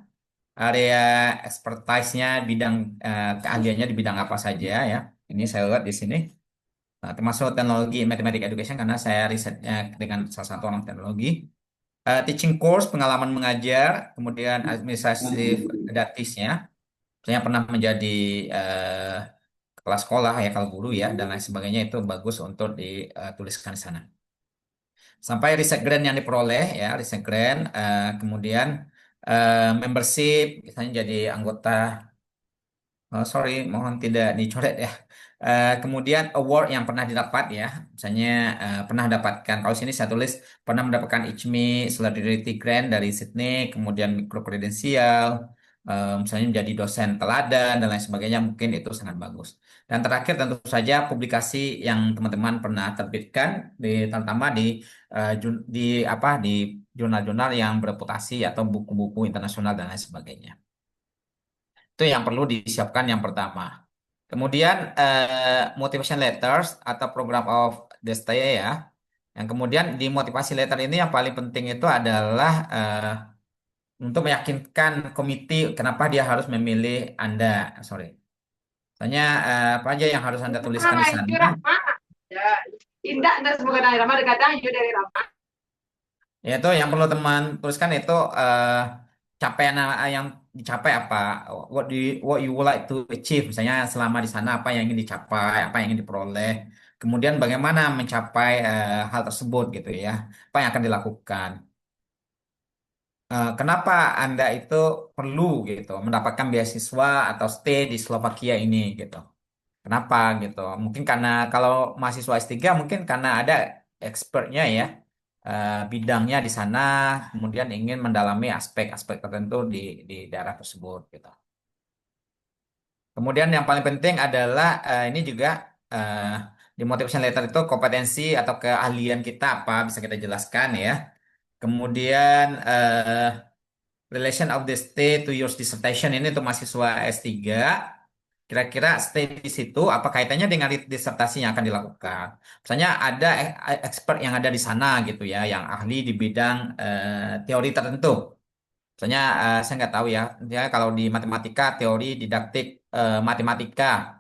area expertise-nya, bidang keahliannya di bidang apa saja ya. Ini saya lihat di sini. Nah, termasuk teknologi mathematics education karena saya risetnya dengan salah satu orang teknologi. Teaching course, pengalaman mengajar, kemudian administratif didaktisnya. Saya pernah menjadi eh, kepala sekolah ya kalau guru ya dan lain sebagainya itu bagus untuk dituliskan di sana. Sampai riset grant yang diperoleh ya, riset grant, kemudian membership, misalnya jadi anggota. Oh, sorry, mohon tidak dicoret ya. Kemudian award yang pernah didapat ya, misalnya pernah dapatkan. Kalau sini saya tulis pernah mendapatkan ICMI Solidarity Grant dari Sydney, kemudian mikro kredensial, misalnya menjadi dosen teladan dan lain sebagainya. Mungkin itu sangat bagus. Dan terakhir tentu saja publikasi yang teman-teman pernah terbitkan, terutama di apa di jurnal-jurnal yang bereputasi atau buku-buku internasional dan lain sebagainya. Itu yang perlu disiapkan yang pertama. Kemudian motivation letters atau program of the stay ya. Yang kemudian di motivasi letter ini yang paling penting itu adalah untuk meyakinkan komite kenapa dia harus memilih Anda. Sorry. Tanya apa aja yang harus Anda tuliskan di sana. Indah, dan semoga dari Rama dekatnya dari Rama. Ya itu yang perlu teman tuliskan itu capaian yang dicapai apa, what you would like to achieve, misalnya selama di sana apa yang ingin dicapai, apa yang ingin diperoleh, kemudian bagaimana mencapai hal tersebut gitu ya, apa yang akan dilakukan. Kenapa Anda itu perlu gitu mendapatkan beasiswa atau stay di Slovakia ini gitu. Kenapa gitu? Mungkin karena kalau mahasiswa S3 mungkin karena ada expertnya ya, bidangnya di sana, kemudian ingin mendalami aspek-aspek tertentu di daerah tersebut gitu. Kemudian yang paling penting adalah ini juga eh, di motivation letter itu kompetensi atau keahlian kita apa bisa kita jelaskan ya. Kemudian relation of the state to your dissertation ini untuk mahasiswa S3. Kira-kira stay di situ apa kaitannya dengan disertasi yang akan dilakukan? Misalnya ada expert yang ada di sana gitu ya, yang ahli di bidang teori tertentu. Misalnya saya nggak tahu ya, ya kalau di matematika teori didaktik matematika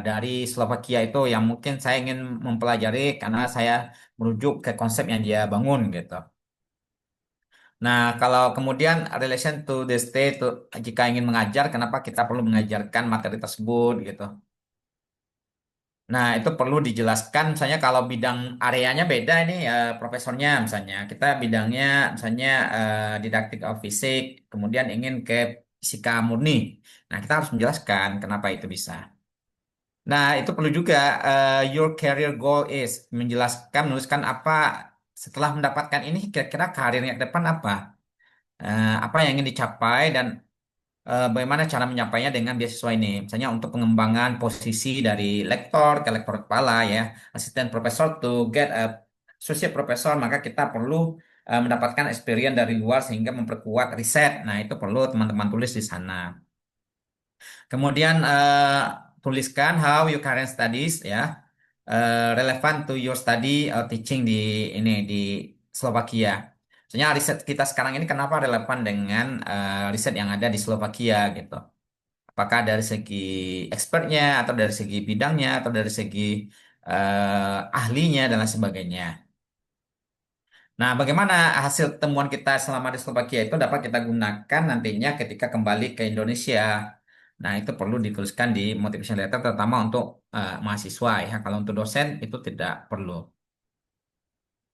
dari Slovakia itu yang mungkin saya ingin mempelajari karena saya merujuk ke konsep yang dia bangun gitu. Nah, kalau kemudian relation to the state, jika ingin mengajar, kenapa kita perlu mengajarkan materi tersebut gitu. Nah, itu perlu dijelaskan misalnya kalau bidang areanya beda ini profesornya misalnya. Kita bidangnya misalnya didaktik of fisik, kemudian ingin ke fisika murni. Nah, kita harus menjelaskan kenapa itu bisa. Nah, itu perlu juga your career goal is menjelaskan, menuliskan apa setelah mendapatkan ini kira-kira karirnya ke depan apa. Apa yang ingin dicapai dan bagaimana cara menyampainya dengan beasiswa ini. Misalnya untuk pengembangan posisi dari lektor ke lektor kepala ya, asisten profesor to get a associate professor, maka kita perlu mendapatkan experience dari luar sehingga memperkuat riset. Nah, itu perlu teman-teman tulis di sana. Kemudian tuliskan how your current studies ya relevant to your study or teaching di ini di Slovakia. Misalnya riset kita sekarang ini kenapa relevan dengan riset yang ada di Slovakia gitu. Apakah dari segi expertnya atau dari segi bidangnya atau dari segi ahlinya dan lain sebagainya. Nah, bagaimana hasil temuan kita selama di Slovakia itu dapat kita gunakan nantinya ketika kembali ke Indonesia. Nah, itu perlu dituliskan di motivation letter terutama untuk mahasiswa ya. Kalau untuk dosen itu tidak perlu.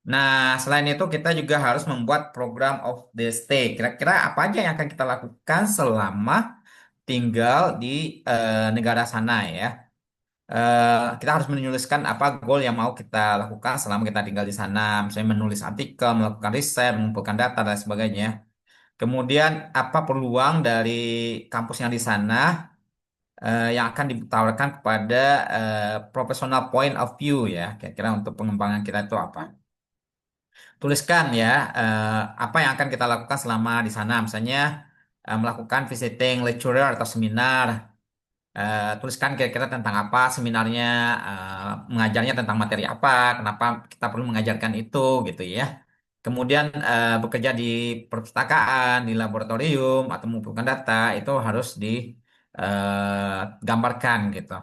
Nah, selain itu kita juga harus membuat program of the stay. Kira-kira apa aja yang akan kita lakukan selama tinggal di negara sana ya. Kita harus menuliskan apa goal yang mau kita lakukan selama kita tinggal di sana. Misalnya menulis artikel, melakukan riset, mengumpulkan data dan sebagainya. Kemudian apa peluang dari kampus yang di sana yang akan ditawarkan kepada professional point of view ya. Kira-kira untuk pengembangan kita itu apa? Tuliskan ya apa yang akan kita lakukan selama di sana. Misalnya melakukan visiting lecturer atau seminar. Tuliskan kira-kira tentang apa seminarnya, mengajarnya tentang materi apa, kenapa kita perlu mengajarkan itu gitu ya. Kemudian bekerja di perpustakaan, di laboratorium atau mengumpulkan data itu harus digambarkan gitu.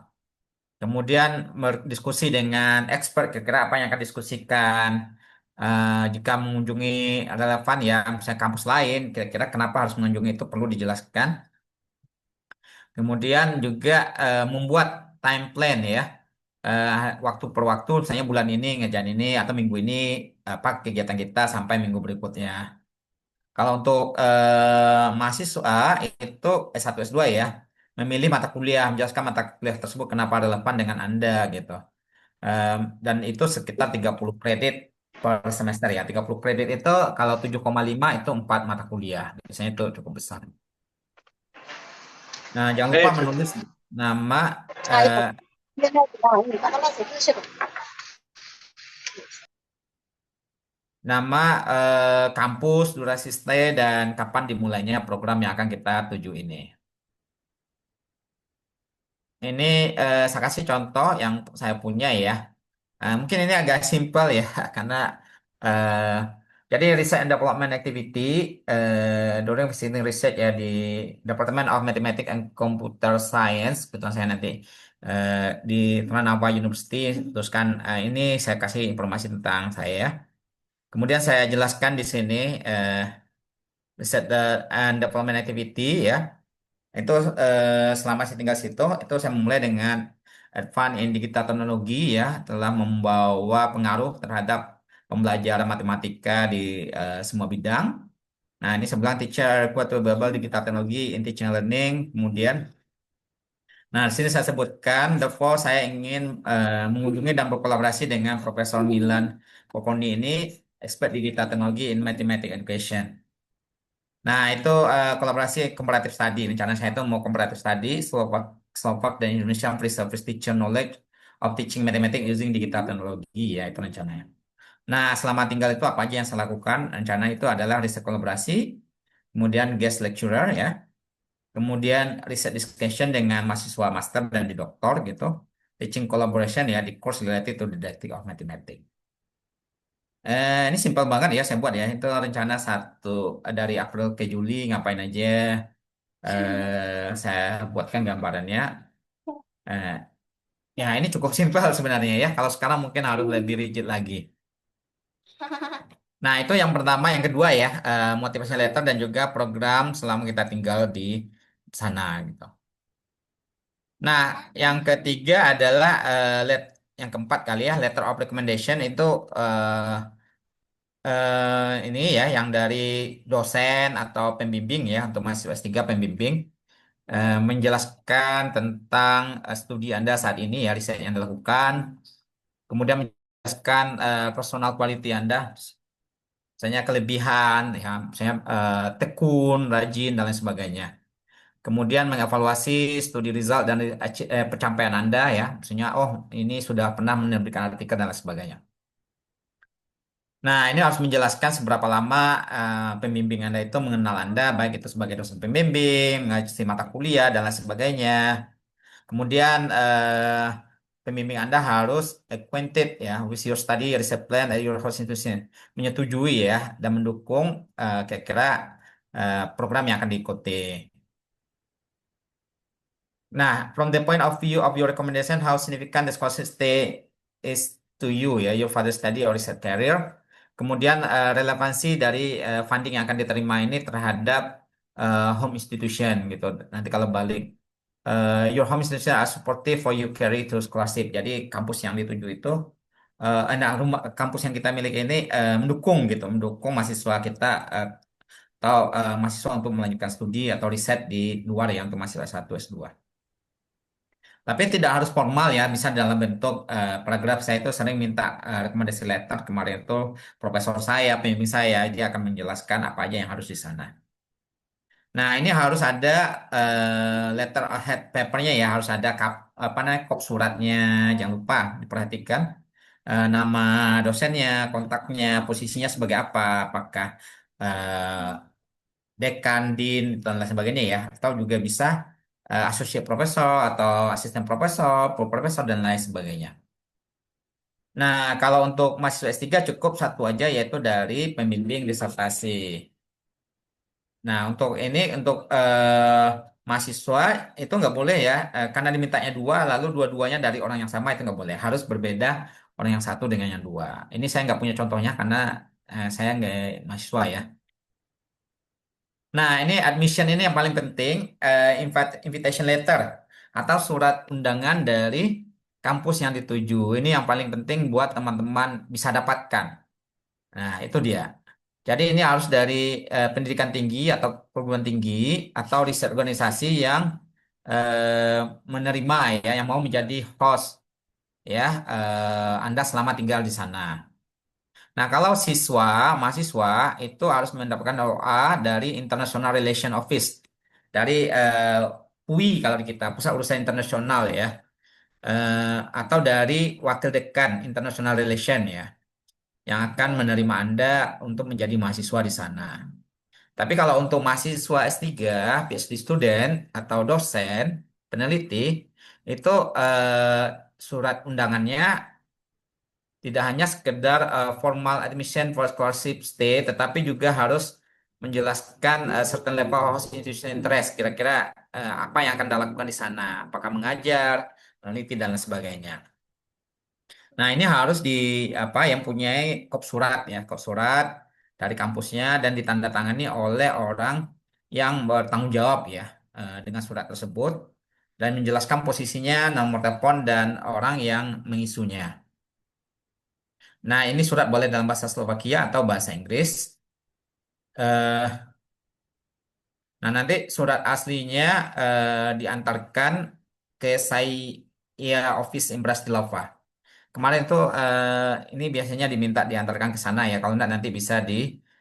Kemudian berdiskusi dengan expert kira-kira apa yang akan diskusikan. Jika mengunjungi relevan ya, misalnya kampus lain, kira-kira kenapa harus mengunjungi itu perlu dijelaskan. Kemudian juga membuat time plan ya, Eh, waktu per waktu, misalnya bulan ini ngerjain ini atau minggu ini apa kegiatan kita sampai minggu berikutnya. Kalau untuk mahasiswa itu S1 S2 ya, memilih mata kuliah, menjelaskan mata kuliah tersebut kenapa relevan dengan Anda gitu. Dan itu sekitar 30 kredit per semester ya. 30 kredit itu kalau 7,5 itu 4 mata kuliah. Biasanya itu cukup besar. Nah, jangan lupa menulis nama eh, nama kampus, durasi stay, dan kapan dimulainya program yang akan kita tuju ini. Ini saya kasih contoh yang saya punya ya. Mungkin ini agak simpel ya, karena eh, jadi Research and Development Activity during visiting research ya di Department of Mathematics and Computer Science, kebetulan saya nanti eh, di Ternate University, terus kan ini saya kasih informasi tentang saya. Kemudian saya jelaskan di sini Research and Development Activity ya. Itu selama saya tinggal situ, itu saya memulai dengan Advance in Digital Technology ya, telah membawa pengaruh terhadap pembelajaran matematika di semua bidang. Nah, ini sebelah teacher required to available digital technology in teaching and learning. Kemudian, nah di sini saya sebutkan, therefore saya ingin mengunjungi dan berkolaborasi dengan Profesor Milan Poponi ini, expert digital technology in mathematics education. Nah, itu kolaborasi comparative study. Rencana saya itu mau comparative study, Slovak dan Indonesia free service teacher knowledge of teaching mathematics using digital technology. Ya, itu rencananya. Nah, selama tinggal itu apa aja yang saya lakukan? Rencana itu adalah riset kolaborasi, kemudian guest lecturer ya, kemudian riset discussion dengan mahasiswa master dan di doktor gitu, teaching collaboration ya di course related to didactic of mathematics. Ini simpel banget ya saya buat ya. Itu rencana dari April ke Juli ngapain aja. Saya buatkan gambarannya. Eh, ya ini cukup simpel sebenarnya ya. Kalau sekarang mungkin harus lebih rigid lagi. Nah itu yang pertama, yang kedua ya motivation letter dan juga program selama kita tinggal di sana gitu. Nah, yang ketiga adalah yang keempat kali ya, letter of recommendation itu eh, ini ya yang dari dosen atau pembimbing ya untuk mahasiswa S3 pembimbing menjelaskan tentang studi Anda saat ini ya, riset yang dilakukan, kemudian menjelaskan personal quality Anda, misalnya kelebihan ya, misalnya tekun, rajin dan lain sebagainya. Kemudian mengevaluasi studi result dan pencapaian Anda ya, misalnya oh ini sudah pernah menerbitkan artikel dan lain sebagainya. Nah, ini harus menjelaskan seberapa lama pembimbing Anda itu mengenal Anda, baik itu sebagai dosen pembimbing, mengajar mata kuliah, dan lain sebagainya. Kemudian pembimbing Anda harus acquainted ya with your study, research plan, and your host institution. Menyetujui ya dan mendukung kira-kira program yang akan diikuti. Nah, from the point of view of your recommendation, how significant the scholarship stay is to you ya, your further study or research career. Kemudian relevansi dari funding yang akan diterima ini terhadap home institution gitu. Nanti kalau balik, your home institution are supportive for you carry to scholarship. Jadi kampus yang dituju itu, nah rumah kampus yang kita miliki ini mendukung gitu, mendukung mahasiswa kita atau mahasiswa untuk melanjutkan studi atau riset di luar ya untuk mahasiswa S1 S2. Tapi tidak harus formal ya, bisa dalam bentuk paragraf. Saya itu sering minta rekomendasi letter. Kemarin itu profesor saya, pembimbing saya, dia akan menjelaskan apa aja yang harus di sana. Nah, ini harus ada letter head papernya ya, harus ada apa namanya, kop suratnya. Jangan lupa diperhatikan nama dosennya, kontaknya, posisinya sebagai apa, apakah dekan, dean, dan lain sebagainya ya. Atau juga bisa associate profesor atau asisten profesor, profesor, dan lain sebagainya. Nah, kalau untuk mahasiswa S3 cukup satu aja yaitu dari pembimbing disertasi. Nah, untuk ini untuk mahasiswa itu nggak boleh ya, karena dimintanya dua, lalu dua-duanya dari orang yang sama itu nggak boleh. Harus berbeda orang yang satu dengan yang dua. Ini saya nggak punya contohnya karena saya nggak mahasiswa ya. Nah, ini admission ini yang paling penting, invitation letter atau surat undangan dari kampus yang dituju. Ini yang paling penting buat teman-teman bisa dapatkan. Nah, itu dia. Jadi ini harus dari pendidikan tinggi atau perguruan tinggi atau riset organisasi yang menerima ya, yang mau menjadi host ya Anda selama tinggal di sana. Nah, kalau mahasiswa itu harus mendapatkan doa dari International Relation Office, dari UI kalau di kita, Pusat Urusan Internasional ya, atau dari Wakil Dekan International Relation ya, yang akan menerima Anda untuk menjadi mahasiswa di sana. Tapi kalau untuk mahasiswa S3, PhD student, atau dosen, peneliti, itu surat undangannya tidak hanya sekedar formal admission for scholarship stay, tetapi juga harus menjelaskan certain level of institutional interest. Kira-kira apa yang akan dilakukan di sana, apakah mengajar, meneliti dan lain sebagainya. Nah, ini harus di apa yang punya kop surat ya, kop surat dari kampusnya dan ditandatangani oleh orang yang bertanggung jawab ya dengan surat tersebut dan menjelaskan posisinya, nomor telepon dan orang yang mengisunya. Nah, ini surat boleh dalam bahasa Slovakia atau bahasa Inggris. Eh, nah, nanti surat aslinya diantarkan ke saya Office in Bratislava. Kemarin tuh ini biasanya diminta diantarkan ke sana ya. Kalau enggak nanti bisa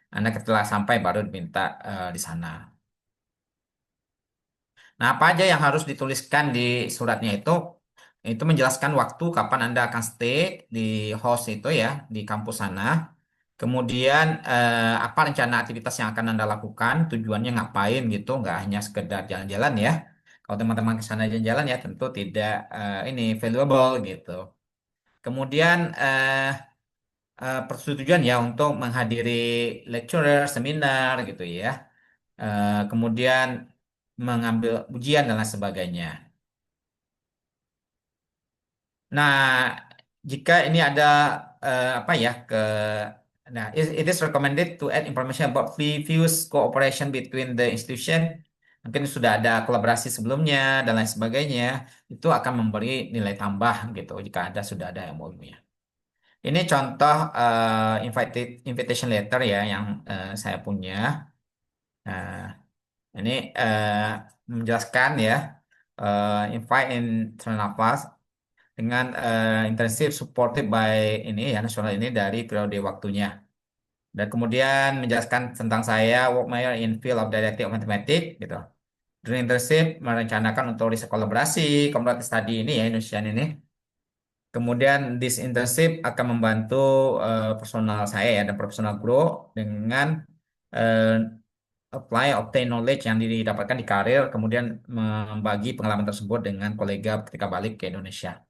Anda setelah sampai baru diminta di sana. Nah, apa aja yang harus dituliskan di suratnya itu menjelaskan waktu kapan Anda akan stay di host itu ya, di kampus sana. Kemudian apa rencana aktivitas yang akan Anda lakukan, tujuannya ngapain gitu, nggak hanya sekedar jalan-jalan ya. Kalau teman-teman ke sana jalan-jalan ya tentu tidak ini valuable gitu. Kemudian persetujuan ya untuk menghadiri lecturer, seminar gitu ya. Kemudian mengambil ujian dan lain sebagainya. Nah, jika ini ada apa ya it is recommended to add information about previous cooperation between the institution mungkin sudah ada kolaborasi sebelumnya dan lain sebagainya, itu akan memberi nilai tambah gitu jika sudah ada MOU-nya. Ini contoh invitation letter ya yang saya punya. Nah, ini menjelaskan ya invite in Ternafas dengan internship supported by ini ya nasional ini dari periode waktunya. Dan kemudian menjelaskan tentang saya work major in field of didactic of mathematics gitu. During internship merencanakan untuk riset kolaborasi comparative study ini ya Indonesian ini. Kemudian this internship akan membantu personal saya ya dan profesional grow dengan eh, apply obtain knowledge yang didapatkan di karir, kemudian membagi pengalaman tersebut dengan kolega ketika balik ke Indonesia.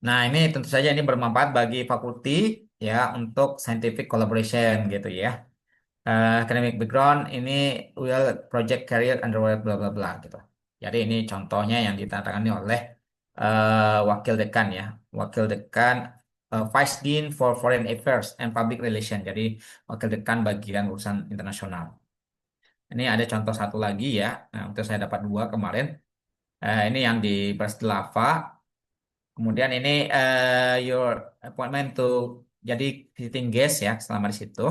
Nah, ini tentu saja ini bermanfaat bagi fakulti ya untuk scientific collaboration gitu ya. Academic background ini will project career underway bla bla bla gitu. Jadi ini contohnya yang ditandatangani oleh wakil dekan ya, wakil dekan Vice Dean for Foreign Affairs and Public Relations. Jadi wakil dekan bagian urusan internasional. Ini ada contoh satu lagi ya. Nah, untuk saya dapat dua kemarin. Ini yang di Bratislava. Kemudian ini your appointment to jadi visiting guest ya selama di situ.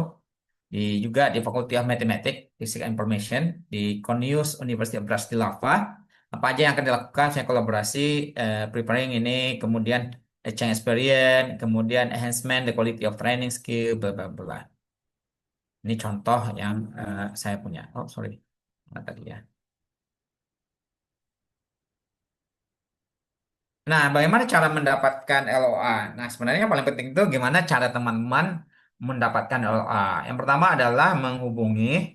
Juga di Faculty of Mathematics, Physics and Information di Cornelius University of Bratislava. Apa aja yang akan dilakukan? Saya kolaborasi, preparing ini, kemudian exchange experience, kemudian enhancement the quality of training skill, bla bla bla. Ini contoh yang saya punya. Oh sorry, mana tadi ya. Nah, bagaimana cara mendapatkan LOA? Nah, sebenarnya yang paling penting itu gimana cara teman-teman mendapatkan LOA. Yang pertama adalah menghubungi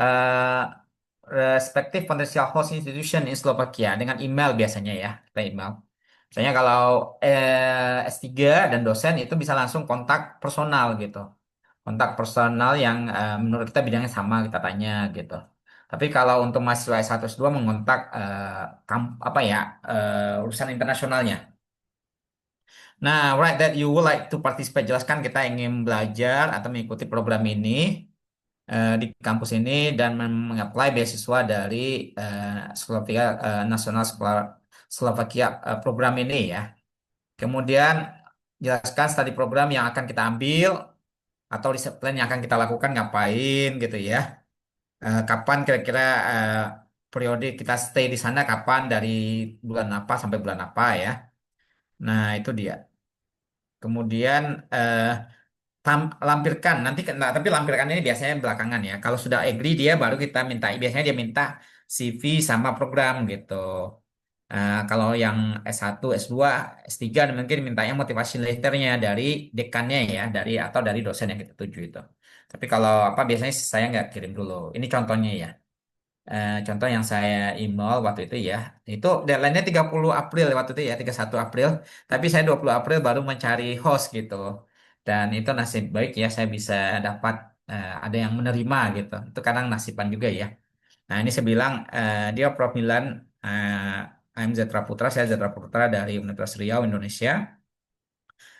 eh, respective potential host institution in Slovakia dengan email biasanya ya, kita email. Misalnya kalau S3 dan dosen itu bisa langsung kontak personal gitu. Kontak personal yang menurut kita bidangnya sama kita tanya gitu. Tapi kalau untuk mahasiswa S1 S2 mengontak apa ya urusan internasionalnya. Nah, right that you would like to participate. Jelaskan kita ingin belajar atau mengikuti program ini di kampus ini dan mengapply beasiswa dari Slovakia National Slovakia program ini ya. Kemudian jelaskan studi program yang akan kita ambil atau riset plan yang akan kita lakukan ngapain gitu ya. Kapan kira-kira periode kita stay di sana kapan dari bulan apa sampai bulan apa ya. Nah, itu dia. Kemudian lampirkan nanti nah, tapi lampirkan ini biasanya belakangan ya. Kalau sudah agree dia baru kita minta biasanya dia minta CV sama program gitu. Kalau yang S1, S2, S3 mungkin mintanya motivasi letternya dari dekannya ya, dari atau dari dosen yang kita tuju itu. Tapi kalau apa biasanya saya nggak kirim dulu. Ini contohnya ya. Contoh yang saya email waktu itu ya, itu deadline-nya 30 April waktu itu ya, 31 April. Tapi saya 20 April baru mencari host gitu. Dan itu nasib baik ya, saya bisa dapat ada yang menerima gitu. Itu kadang nasiban juga ya. Nah ini saya bilang dia profilan I'm Zetra Putra, saya Zetra Putra dari Universitas Riau, Indonesia.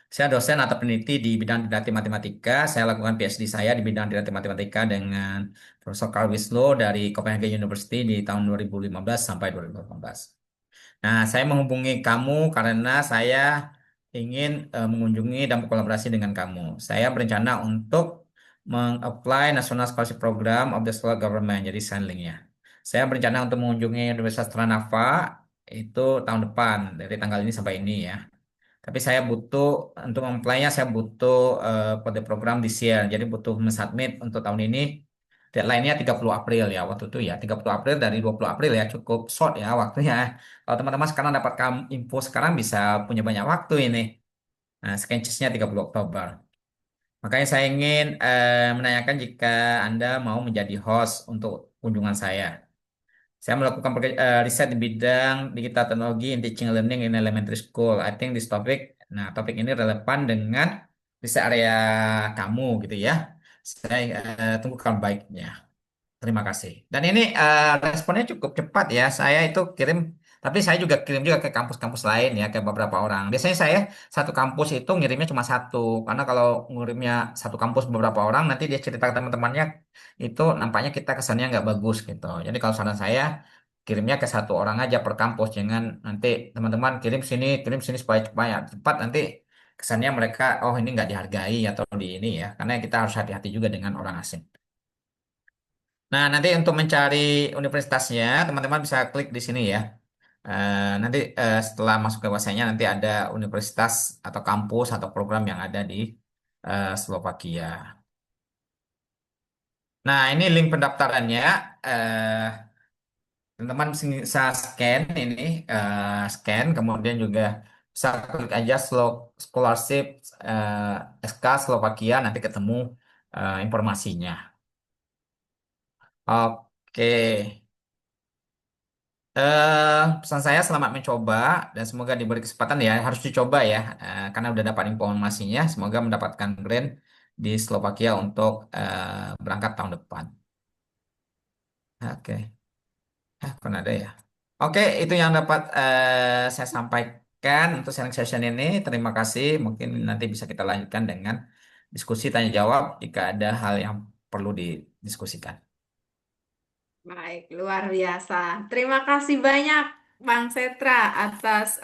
Saya dosen atau peneliti di bidang didaktik matematika. Saya lakukan PhD saya di bidang didaktik matematika dengan Profesor Carl Wislow dari Copenhagen University di tahun 2015 sampai 2018. Nah, saya menghubungi kamu karena saya ingin mengunjungi dan berkolaborasi dengan kamu. Saya berencana untuk meng-apply National Scholarship Program of the Slovak Government, jadi Sandlingnya. Saya berencana untuk mengunjungi Universitas Trnava itu tahun depan, dari tanggal ini sampai ini ya. Tapi saya butuh untuk mempelainya saya butuh kode program di share. Jadi butuh mensubmit untuk tahun ini. Deadline-nya 30 April ya waktu itu ya. 30 April dari 20 April ya cukup short ya waktunya. Kalau teman-teman sekarang dapat info sekarang bisa punya banyak waktu ini. Nah, sketches-nya 30 Oktober. Makanya saya ingin menanyakan jika Anda mau menjadi host untuk kunjungan saya. Saya melakukan riset di bidang digital teknologi in teaching and learning in elementary school. I think this topic, nah topik ini relevan dengan riset area kamu gitu ya. Saya tunggu kabar baiknya. Terima kasih. Dan ini responnya cukup cepat ya. Saya itu kirim Tapi saya juga kirim juga ke kampus-kampus lain ya, ke beberapa orang. Biasanya saya satu kampus itu ngirimnya cuma satu, karena kalau ngirimnya satu kampus beberapa orang, nanti dia cerita ke teman-temannya, itu nampaknya kita kesannya nggak bagus gitu. Jadi kalau saran saya, kirimnya ke satu orang aja per kampus, jangan nanti teman-teman kirim sini supaya supaya cepat nanti kesannya mereka oh ini nggak dihargai atau di ini ya, karena kita harus hati-hati juga dengan orang asing. Nah, nanti untuk mencari universitasnya, teman-teman bisa klik di sini ya. Nanti setelah masuk ke websitenya nanti ada universitas atau kampus atau program yang ada di Slovakia. Nah, ini link pendaftarannya. Eh, Teman-teman bisa scan ini, scan, kemudian juga bisa klik aja scholarship SK Slovakia, nanti ketemu informasinya. Oke. Pesan saya selamat mencoba dan semoga diberi kesempatan ya, harus dicoba ya, karena udah dapat informasinya. Semoga mendapatkan grant di Slovakia untuk berangkat tahun depan. Oke, kan ada ya. Oke, itu yang dapat saya sampaikan untuk sharing session ini. Terima kasih. Mungkin nanti bisa kita lanjutkan dengan diskusi tanya jawab jika ada hal yang perlu didiskusikan. Baik, luar biasa. Terima kasih banyak Bang Setra atas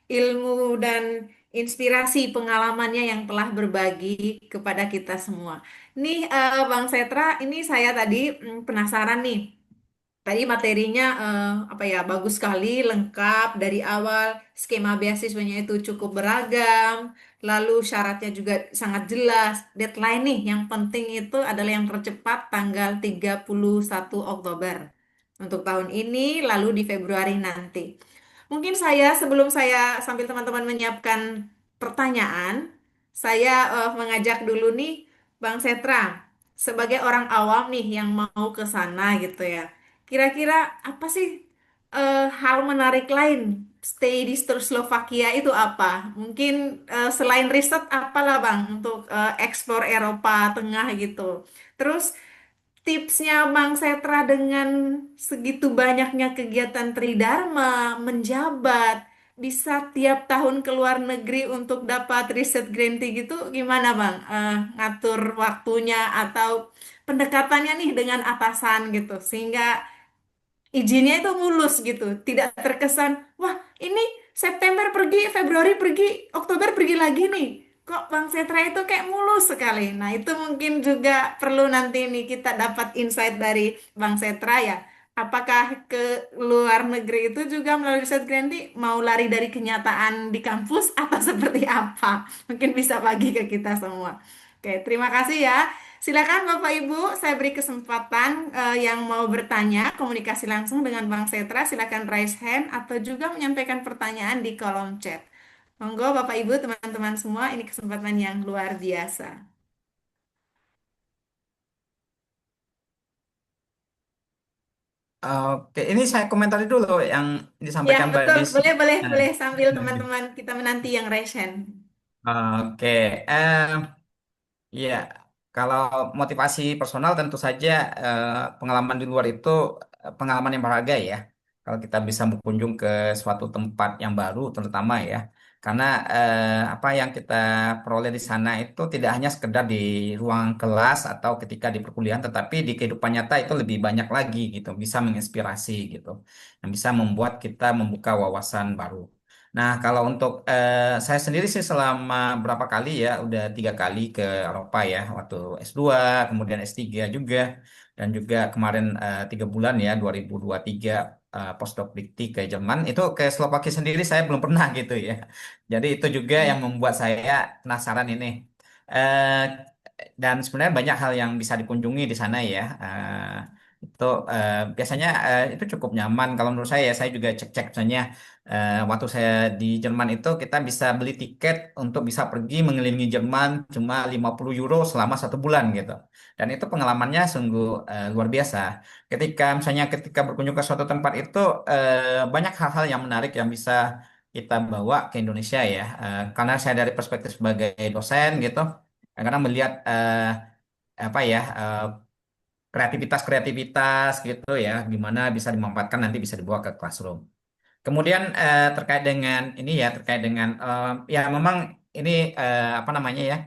ilmu dan inspirasi pengalamannya yang telah berbagi kepada kita semua. Nih, Bang Setra, ini saya tadi penasaran nih. Tadi materinya apa ya bagus sekali, lengkap dari awal, skema beasiswanya itu cukup beragam, lalu syaratnya juga sangat jelas. Deadline nih, yang penting itu adalah yang tercepat tanggal 31 Oktober untuk tahun ini, lalu di Februari nanti. Mungkin saya sebelum saya sambil teman-teman menyiapkan pertanyaan, saya mengajak dulu nih Bang Setra sebagai orang awam nih yang mau ke sana gitu ya. Kira-kira apa sih hal menarik lain stay di Slovakia itu apa? Mungkin selain riset apalah Bang untuk explore Eropa Tengah gitu. Terus tipsnya Bang Setra dengan segitu banyaknya kegiatan Tridharma, menjabat, bisa tiap tahun ke luar negeri untuk dapat riset granting gitu, gimana Bang? Ngatur waktunya atau pendekatannya nih dengan atasan gitu, sehingga izinnya itu mulus gitu, tidak terkesan, wah ini September pergi, Februari pergi, Oktober pergi lagi nih. Kok Bang Setra itu kayak mulus sekali. Nah itu mungkin juga perlu nanti nih kita dapat insight dari Bang Setra ya. Apakah ke luar negeri itu juga melalui riset Granty mau lari dari kenyataan di kampus atau seperti apa? Mungkin bisa bagi ke kita semua. Oke, terima kasih ya. Silakan Bapak Ibu, saya beri kesempatan yang mau bertanya, komunikasi langsung dengan Bang Setra, silakan raise hand atau juga menyampaikan pertanyaan di kolom chat. Monggo Bapak Ibu, teman-teman semua, ini kesempatan yang luar biasa. Oke, ini saya komentari dulu yang Ya, disampaikan Mbak betul. Desi. Boleh, boleh, Nah, boleh sambil oke. teman-teman kita menanti yang raise hand. Oke, iya, kalau motivasi personal tentu saja eh, pengalaman di luar itu pengalaman yang berharga ya. Kalau kita bisa berkunjung ke suatu tempat yang baru, terutama ya, karena apa yang kita peroleh di sana itu tidak hanya sekedar di ruang kelas atau ketika di perkuliahan, tetapi di kehidupan nyata itu lebih banyak lagi gitu, bisa menginspirasi gitu, yang bisa membuat kita membuka wawasan baru. Nah, kalau untuk saya sendiri sih selama berapa kali ya, udah 3 kali ke Eropa ya, waktu S2, kemudian S3 juga, dan juga kemarin 3 bulan ya, 2023 postdoc dikti ke Jerman, itu ke Slovakia sendiri saya belum pernah gitu ya. Jadi itu juga yang membuat saya penasaran ini. Eh, dan sebenarnya banyak hal yang bisa dikunjungi di sana ya. Itu biasanya itu cukup nyaman kalau menurut saya juga cek-cek misalnya waktu saya di Jerman itu kita bisa beli tiket untuk bisa pergi mengelilingi Jerman cuma 50 euro selama 1 bulan gitu. Dan itu pengalamannya sungguh luar biasa. Ketika berkunjung ke suatu tempat itu banyak hal-hal yang menarik yang bisa kita bawa ke Indonesia ya. Karena saya dari perspektif sebagai dosen gitu, karena melihat apa ya kreativitas-kreativitas gitu ya, gimana bisa dimanfaatkan nanti bisa dibawa ke classroom. Kemudian terkait dengan ini ya, terkait dengan ya memang ini apa namanya ya,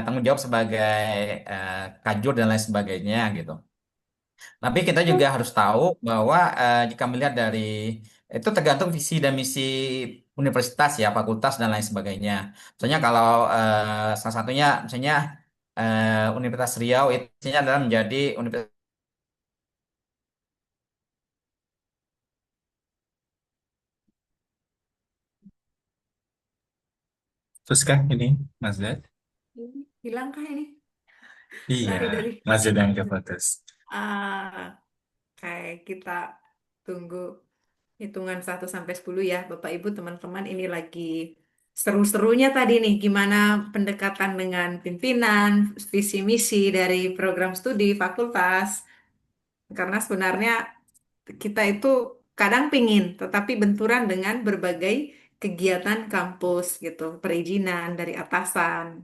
tanggung jawab sebagai kajur dan lain sebagainya gitu. Tapi kita juga harus tahu bahwa jika melihat dari itu tergantung visi dan misi universitas ya, fakultas dan lain sebagainya. Misalnya kalau salah satunya misalnya Universitas Riau itu adalah menjadi universitas. Teruskah ini, Mas Zed? Hilangkah ini? Iya, Lari dari. Mas Zed yang keputus. Kayak kita tunggu hitungan 1 sampai 10 ya, Bapak Ibu teman-teman, ini lagi seru-serunya tadi nih, gimana pendekatan dengan pimpinan, visi misi dari program studi fakultas. Karena sebenarnya kita itu kadang pingin, tetapi benturan dengan berbagai kegiatan kampus gitu, perizinan dari atasan.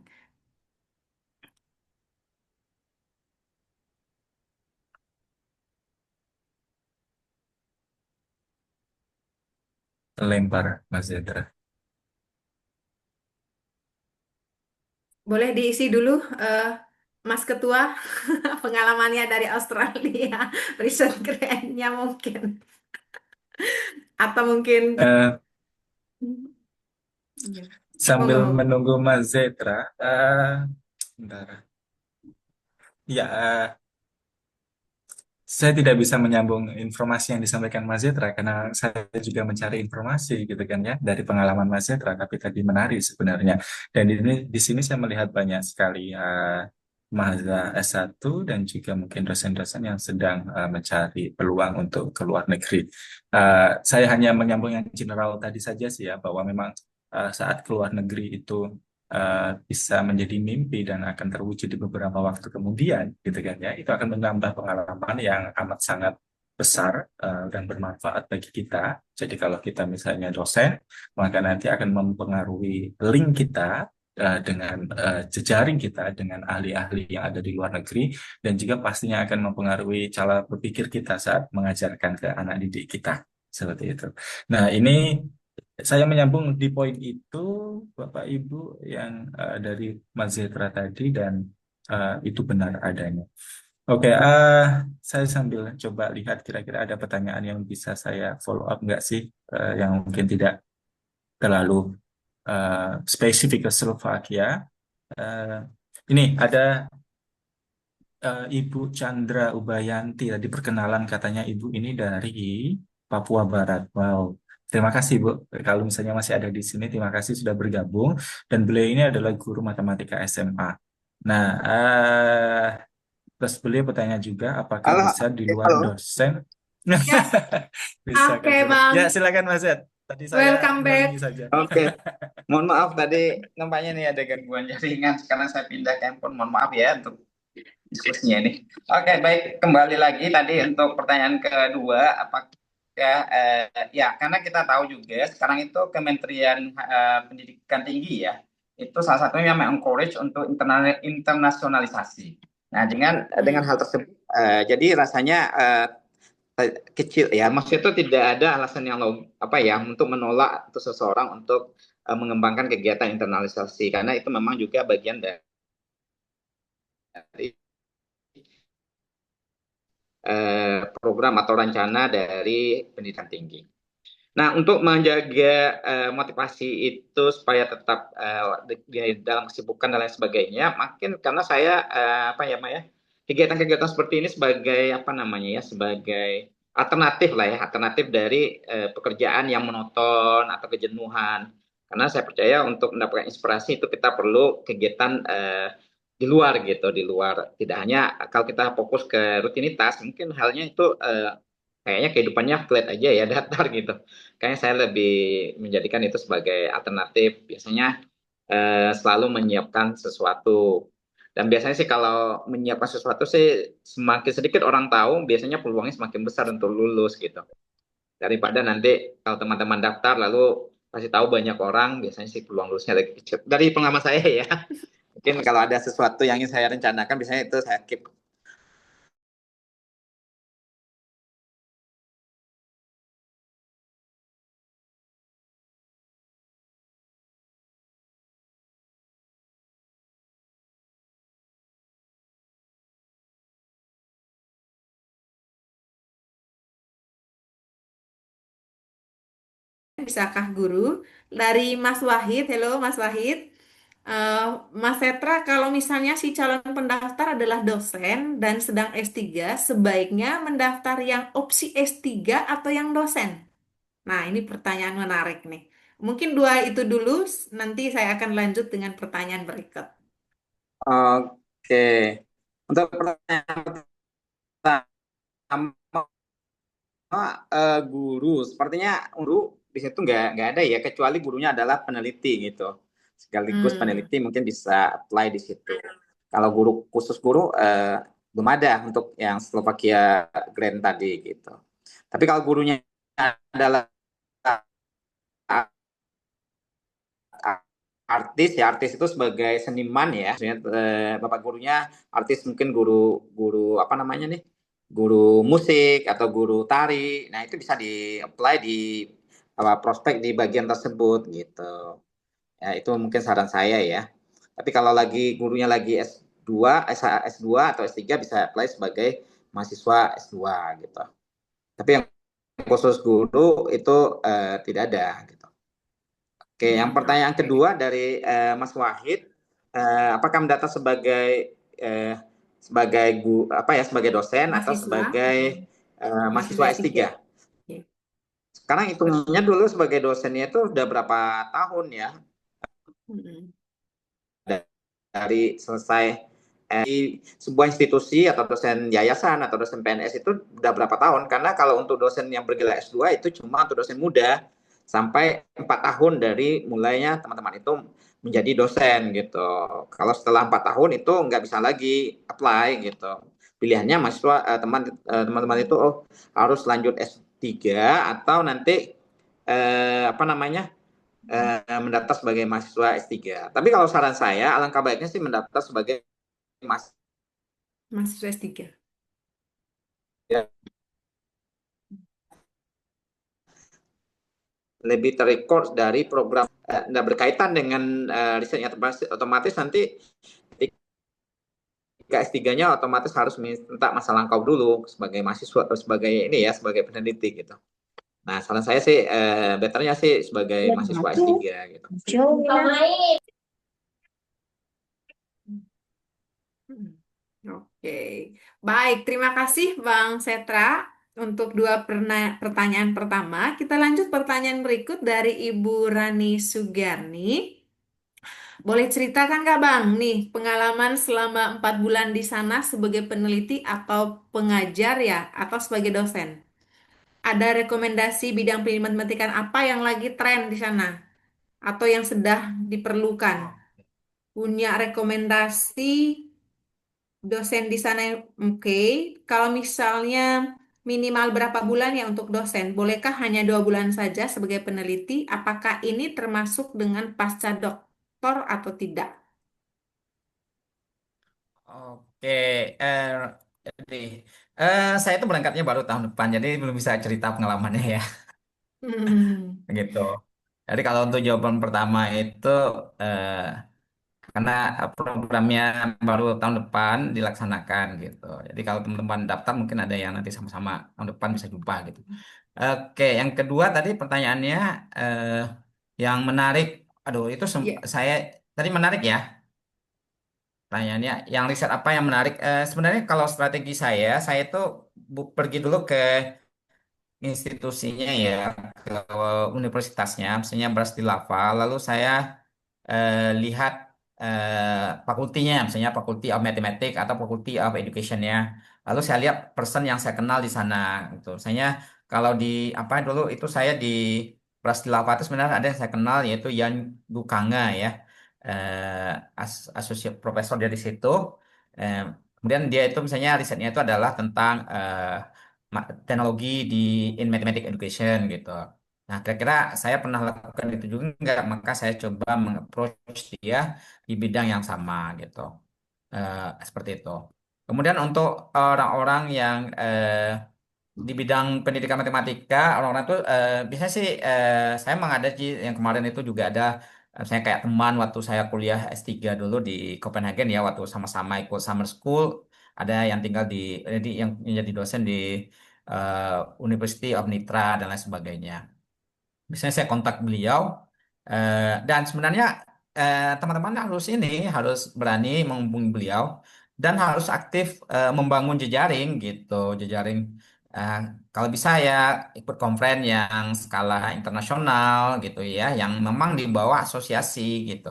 Lempar, Mas Zedra. Boleh diisi dulu, Mas Ketua, pengalamannya dari Australia, riset grantnya mungkin. Atau mungkin, Eh, iya. sambil Monggo, monggo. menunggu Mas Zedra, bentar. Ya, saya tidak bisa menyambung informasi yang disampaikan Mas Zetra karena saya juga mencari informasi gitu kan ya dari pengalaman Mas Zetra, tapi tadi menarik sebenarnya. Dan ini di sini saya melihat banyak sekali mahasiswa S1 dan juga mungkin dosen-dosen yang sedang mencari peluang untuk ke luar negeri. Saya hanya menyambung yang general tadi saja sih ya, bahwa memang saat keluar negeri itu bisa menjadi mimpi dan akan terwujud di beberapa waktu kemudian, gitu kan ya. Itu akan menambah pengalaman yang amat sangat besar dan bermanfaat bagi kita. Jadi kalau kita misalnya dosen, maka nanti akan mempengaruhi link kita dengan jejaring kita dengan ahli-ahli yang ada di luar negeri dan juga pastinya akan mempengaruhi cara berpikir kita saat mengajarkan ke anak didik kita. Seperti itu. Nah, ini saya menyambung di poin itu, Bapak Ibu, yang dari Mas Zetra tadi dan itu benar adanya. Oke, saya sambil coba lihat kira-kira ada pertanyaan yang bisa saya follow up nggak sih, yang mungkin tidak terlalu spesifik ke Slovakia. Eh, ini ada Ibu Chandra Ubayanti tadi perkenalan katanya Ibu ini dari Papua Barat. Wow. Terima kasih Bu. Kalau misalnya masih ada di sini, terima kasih sudah bergabung. Dan beliau ini adalah guru matematika SMA. Nah, terus beliau bertanya juga, apakah Halo, bisa di luar halo. dosen? Ya, Bisa kan? oke Bang. Ya, silakan Mas Zed. Tadi saya Welcome back. mengiringi saja. Oke, mohon maaf tadi nampaknya nih ada gangguan jaringan. Sekarang saya pindah ke handphone. Mohon maaf ya untuk diskusinya ini. Oke, baik. Kembali lagi tadi untuk pertanyaan kedua, apakah ya karena kita tahu juga sekarang itu Kementerian Pendidikan Tinggi ya, itu salah satunya memang encourage untuk internasionalisasi. Nah, dengan hal tersebut, jadi rasanya kecil ya, maksudnya itu tidak ada alasan yang untuk menolak untuk seseorang untuk mengembangkan kegiatan internalisasi karena itu memang juga bagian dari program atau rencana dari pendidikan tinggi. Nah, untuk menjaga motivasi itu supaya tetap di dalam kesibukan dan lain sebagainya, makin karena saya kegiatan-kegiatan seperti ini sebagai sebagai alternatif lah ya, alternatif dari pekerjaan yang monoton atau kejenuhan. Karena saya percaya untuk mendapatkan inspirasi itu kita perlu kegiatan di luar gitu, di luar tidak hanya kalau kita fokus ke rutinitas, mungkin halnya itu kayaknya kehidupannya flat aja ya, datar gitu. Kayaknya saya lebih menjadikan itu sebagai alternatif. Biasanya selalu menyiapkan sesuatu. Dan biasanya sih kalau menyiapkan sesuatu sih semakin sedikit orang tahu, biasanya peluangnya semakin besar untuk lulus gitu. Daripada nanti kalau teman-teman daftar lalu kasih tahu banyak orang, biasanya sih peluang lulusnya lebih kecil. Dari pengalaman saya ya, mungkin kalau ada sesuatu yang ingin saya rencanakan, biasanya itu saya keep bisakah guru? Dari Mas Wahid, hello Mas Wahid. Eh, Mas Setra, kalau misalnya si calon pendaftar adalah dosen dan sedang S3, sebaiknya mendaftar yang opsi S3 atau yang dosen? Nah, ini pertanyaan menarik nih. Mungkin dua itu dulu, nanti saya akan lanjut dengan pertanyaan berikut. Oke. Untuk pertanyaan pertama, guru, sepertinya guru di situ nggak ada ya, kecuali gurunya adalah peneliti gitu. Sekaligus peneliti mungkin bisa apply di situ. Kalau guru khusus guru belum ada untuk yang Slovakia Grant tadi gitu. Tapi kalau gurunya adalah artis ya, artis itu sebagai seniman ya, maksudnya bapak gurunya artis, mungkin guru guru apa namanya nih, guru musik atau guru tari. Nah itu bisa di apply di prospek di bagian tersebut gitu ya. Itu mungkin saran saya ya. Tapi kalau lagi gurunya lagi S2 S2 atau S3 bisa apply sebagai mahasiswa S2 gitu. Tapi yang khusus guru itu tidak ada gitu. Oke, yang pertanyaan kedua dari Mas Wahid, apakah mendata sebagai sebagai dosen atau Mahasiswa. sebagai mahasiswa S3? Oke. Sekarang hitungannya dulu sebagai dosennya itu udah berapa tahun ya? Dari selesai di sebuah institusi atau dosen yayasan atau dosen PNS itu udah berapa tahun? Karena kalau untuk dosen yang bergelar S2 itu cuma untuk dosen muda, sampai 4 tahun dari mulainya teman-teman itu menjadi dosen gitu. Kalau setelah 4 tahun itu nggak bisa lagi apply gitu. Pilihannya mahasiswa teman-teman itu harus lanjut S3 atau nanti mendaftar sebagai mahasiswa S3. Tapi kalau saran saya, alangkah baiknya sih mendaftar sebagai mahasiswa S3. Lebih terrecord dari program tidak berkaitan dengan risetnya, otomatis nanti ketika S3-nya otomatis harus minta masa langkau dulu sebagai mahasiswa atau sebagai ini ya, sebagai peneliti gitu. Nah, saran saya sih betternya sih sebagai mahasiswa S3 gitu. Oke, baik. Terima kasih Bang Setra untuk dua pertanyaan pertama. Kita lanjut pertanyaan berikut dari Ibu Rani Sugarni. Boleh ceritakan Kak Bang, nih pengalaman selama 4 bulan di sana sebagai peneliti atau pengajar ya, atau sebagai dosen? Ada rekomendasi bidang pendidikan apa yang lagi tren di sana? Atau yang sedang diperlukan? Punya rekomendasi dosen di sana, oke. Kalau misalnya minimal berapa bulan ya untuk dosen? Bolehkah hanya 2 bulan saja sebagai peneliti? Apakah ini termasuk dengan pasca doktor atau tidak? Oke, jadi saya itu berangkatnya baru tahun depan, jadi belum bisa cerita pengalamannya ya, Hmm. gitu. Jadi kalau untuk jawaban pertama itu eh, karena programnya baru tahun depan dilaksanakan gitu. Jadi kalau teman-teman daftar mungkin ada yang nanti sama-sama tahun depan bisa jumpa gitu. Oke, yang kedua tadi pertanyaannya eh, yang menarik, aduh itu Ya. saya tadi menarik ya. Pertanyaannya, yang riset apa yang menarik? Sebenarnya kalau strategi saya itu pergi dulu ke institusinya ya, ke universitasnya, misalnya Brastilava, lalu saya lihat fakultinya, misalnya Faculty of Mathematics atau Faculty of Education-nya. Lalu saya lihat person yang saya kenal di sana, gitu. Misalnya kalau di apa dulu itu saya di Brastilava itu sebenarnya ada yang saya kenal yaitu Yan Gukanga ya, associate professor dari situ. Eh, Kemudian dia itu misalnya risetnya itu adalah tentang teknologi di in mathematics education gitu. Nah, kira-kira saya pernah lakukan itu juga enggak, maka saya coba meng-approach dia di bidang yang sama gitu. Seperti itu. Kemudian untuk orang-orang yang di bidang pendidikan matematika, orang-orang itu biasanya sih saya memang ada sih yang kemarin itu juga ada saya kayak teman waktu saya kuliah S3 dulu di Copenhagen ya, waktu sama-sama ikut summer school, ada yang tinggal yang menjadi dosen di University of Nitra dan lain sebagainya. Biasanya saya kontak beliau, dan sebenarnya teman-teman harus berani menghubungi beliau dan harus aktif membangun jejaring gitu, jejaring. eh, Kalau bisa ya ikut konferensi yang skala internasional gitu ya, yang memang di bawah asosiasi gitu.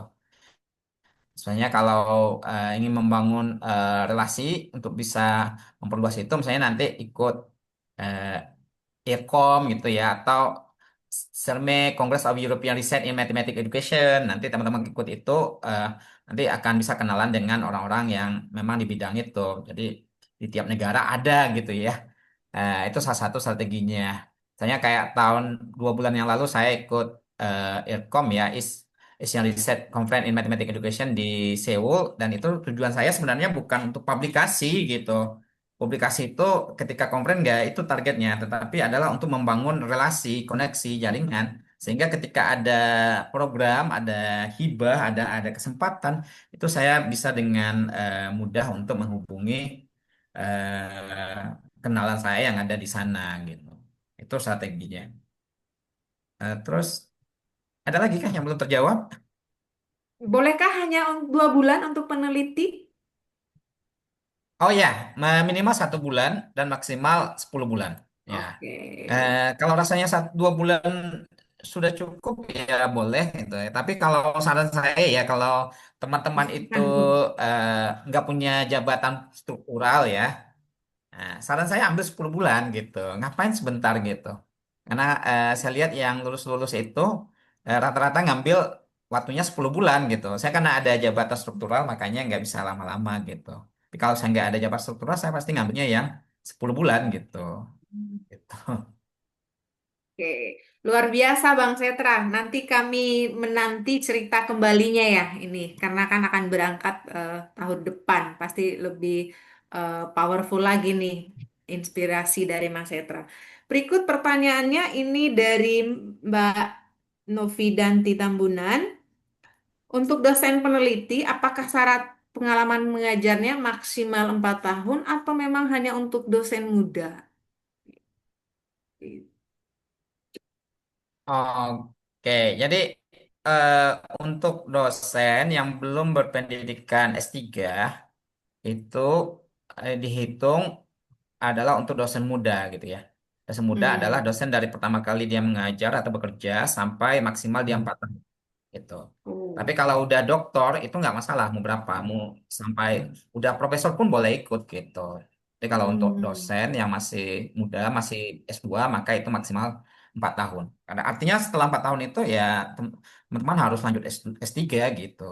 Misalnya kalau ingin membangun relasi untuk bisa memperluas itu, misalnya nanti ikut eh, IRCOM gitu ya, atau CERME, Congress of European Research in Mathematics Education. Nanti teman-teman ikut itu, eh, nanti akan bisa kenalan dengan orang-orang yang memang di bidang itu. Jadi di tiap negara ada gitu ya. Itu salah satu strateginya. Misalnya kayak tahun 2 bulan yang lalu saya ikut IRCOM ya, Asian Research Conference in Mathematics Education di Seoul, dan itu tujuan saya sebenarnya bukan untuk publikasi gitu. Publikasi itu ketika conference nggak itu targetnya, tetapi adalah untuk membangun relasi, koneksi, jaringan, sehingga ketika ada program, ada hibah, ada kesempatan, itu saya bisa dengan mudah untuk menghubungi eh, kenalan saya yang ada di sana gitu. Itu strateginya. Terus ada lagi kah yang belum terjawab? Bolehkah hanya 2 bulan untuk peneliti? Oh ya, minimal 1 bulan dan maksimal 10 bulan. Ya. Oke. Kalau rasanya 2 bulan sudah cukup ya boleh gitu ya. Tapi kalau saran saya ya, kalau teman-teman itu eh, nggak punya jabatan struktural ya, nah, saran saya ambil 10 bulan gitu. Ngapain sebentar gitu. Karena saya lihat yang lulus-lulus itu rata-rata ngambil waktunya 10 bulan gitu. Saya karena ada jabatan struktural makanya nggak bisa lama-lama gitu. Tapi kalau saya nggak ada jabatan struktural saya pasti ngambilnya yang 10 bulan gitu. Gitu. Oke, luar biasa Bang Setra. Nanti kami menanti cerita kembalinya ya ini, karena kan akan berangkat tahun depan. Pasti lebih powerful lagi nih inspirasi dari Mas Setra. Berikut pertanyaannya ini dari Mbak Novidanti Tambunan. Untuk dosen peneliti, apakah syarat pengalaman mengajarnya maksimal 4 tahun atau memang hanya untuk dosen muda? Oke, jadi eh, untuk dosen yang belum berpendidikan S3 itu dihitung adalah untuk dosen muda gitu ya. Dosen muda adalah Hmm. dosen dari pertama kali dia mengajar atau bekerja sampai maksimal dia 4 tahun gitu. Tapi Oh. kalau udah doktor itu nggak masalah mau berapa, mau sampai udah profesor pun boleh ikut gitu. Jadi kalau untuk Hmm. dosen yang masih muda, masih S2 maka itu maksimal 4 tahun. Karena artinya setelah 4 tahun itu ya teman-teman harus lanjut S3 gitu.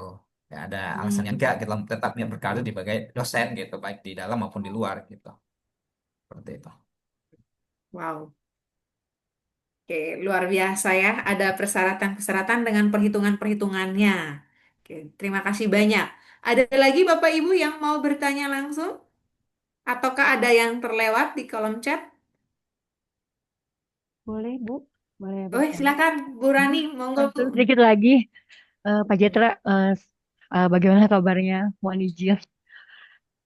Ya ada alasannya enggak Hmm. gitu, tetap berkarir di sebagai dosen gitu, baik di dalam maupun di luar gitu. Seperti itu. Wow. Oke, luar biasa ya. Ada persyaratan-persyaratan dengan perhitungan-perhitungannya. Oke, terima kasih banyak. Ada lagi Bapak Ibu yang mau bertanya langsung? Ataukah ada yang terlewat di kolom chat? Boleh, Bu. Boleh Oh, bertanya. silakan Bu Rani, monggo Bu. Sedikit lagi, Pak Jetra, bagaimana kabarnya? Mohon izin.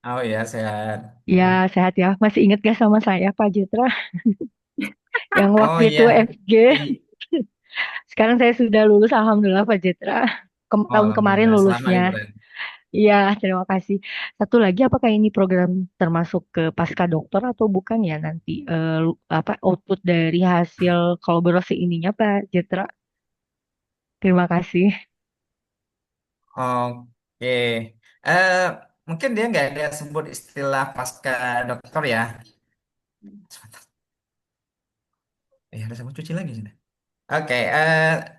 Oh ya, sehat. Ya, sehat ya. Masih ingat gak sama saya, Pak Jetra? Yang Oh waktu itu iya. FG. Sekarang saya sudah lulus, Alhamdulillah, Pak Jetra. Oh, Tahun kemarin alhamdulillah. Selamat lulusnya. ya, Bro. Iya, terima kasih. Satu lagi, apakah ini program termasuk ke pasca doktor atau bukan ya nanti apa output dari hasil kolaborasi ininya, Pak Jetra? Terima kasih. Oke. Eh, Mungkin dia nggak ada sebut istilah pasca dokter ya. Sebentar. Ada sebut cuci lagi sini. Oke.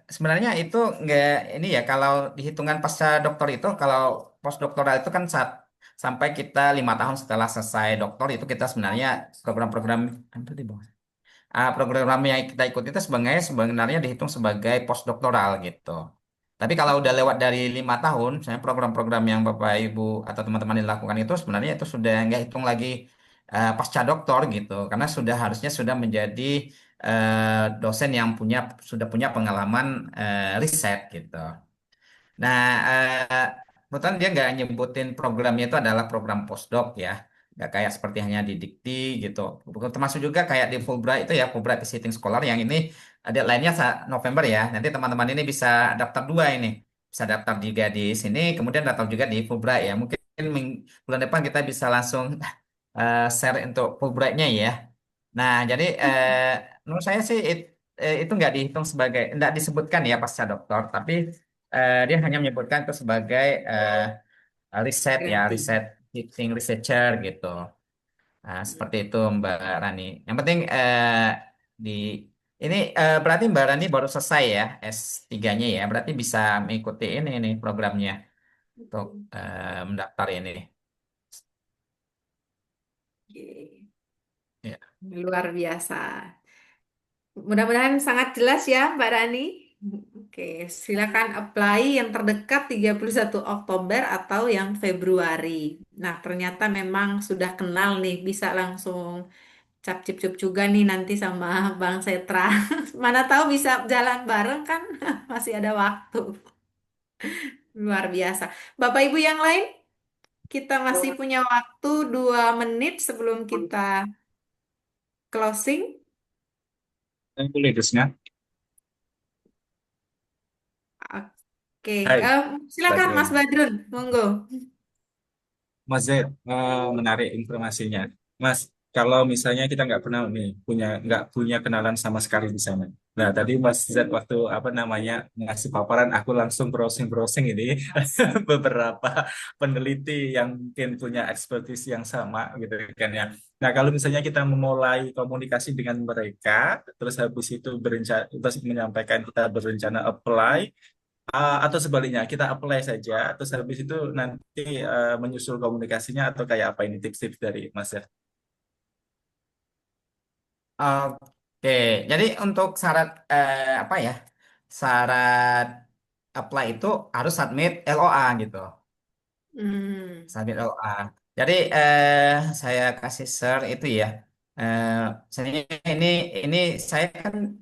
Sebenarnya itu nggak ini ya. Kalau dihitungan pasca dokter itu, kalau postdoktoral itu kan sampai kita 5 tahun setelah selesai dokter itu kita sebenarnya program-program apa di bawah? Program yang kita ikuti itu sebenarnya dihitung sebagai postdoktoral gitu. Tapi kalau udah lewat dari 5 tahun, misalnya program-program yang Bapak Ibu atau teman-teman dilakukan itu sebenarnya itu sudah nggak hitung lagi pasca doktor gitu, karena harusnya sudah menjadi dosen yang sudah punya pengalaman riset gitu. Nah, kebetulan dia nggak nyebutin programnya itu adalah program postdoc ya. nggak kayak seperti hanya di Dikti gitu. Termasuk juga kayak di Fulbright itu ya, Fulbright Visiting Scholar yang ini deadline-nya November ya. Nanti teman-teman ini bisa daftar dua ini, bisa daftar juga di sini, kemudian daftar juga di Fulbright ya. Mungkin bulan depan kita bisa langsung share untuk Fulbright-nya ya. Nah, jadi menurut saya sih itu nggak dihitung sebagai, nggak disebutkan ya pasca doktor, tapi dia hanya menyebutkan itu sebagai riset ya, Berarti. riset teaching researcher gitu. Nah, seperti itu Mbak Rani. Yang penting di ini berarti Mbak Rani baru selesai ya S3-nya ya, berarti bisa mengikuti ini nih programnya untuk mendaftar ini. Oke. Ya. Luar biasa. Mudah-mudahan sangat jelas ya, Mbak Rani. Oke, silakan apply yang terdekat 31 Oktober atau yang Februari. Nah, ternyata memang sudah kenal nih, bisa langsung cap-cip-cup juga nih nanti sama Bang Setra. Mana tahu bisa jalan bareng kan? Masih ada waktu. Luar biasa. Bapak Ibu yang lain, kita masih punya waktu 2 menit sebelum kita closing. Boleh terusnya. Oke, Hai, silakan Badrun. Mas Badrun, monggo. Mas Z, menarik informasinya. Mas, kalau misalnya kita nggak pernah nih nggak punya kenalan sama sekali di sana. Nah, tadi Mas Z waktu apa namanya ngasih paparan, aku langsung browsing-browsing ini beberapa peneliti yang mungkin punya ekspertis yang sama gitu kan ya. Nah, kalau misalnya kita memulai komunikasi dengan mereka, terus habis itu terus menyampaikan kita berencana apply. Atau sebaliknya, kita apply saja, terus habis itu nanti menyusul komunikasinya atau kayak apa ini tips-tips dari Mas ya? Oke, jadi untuk syarat apa ya? Syarat apply itu harus submit LOA gitu. Hmm. Submit LOA. Jadi saya kasih share itu ya. Eh saya ini saya kan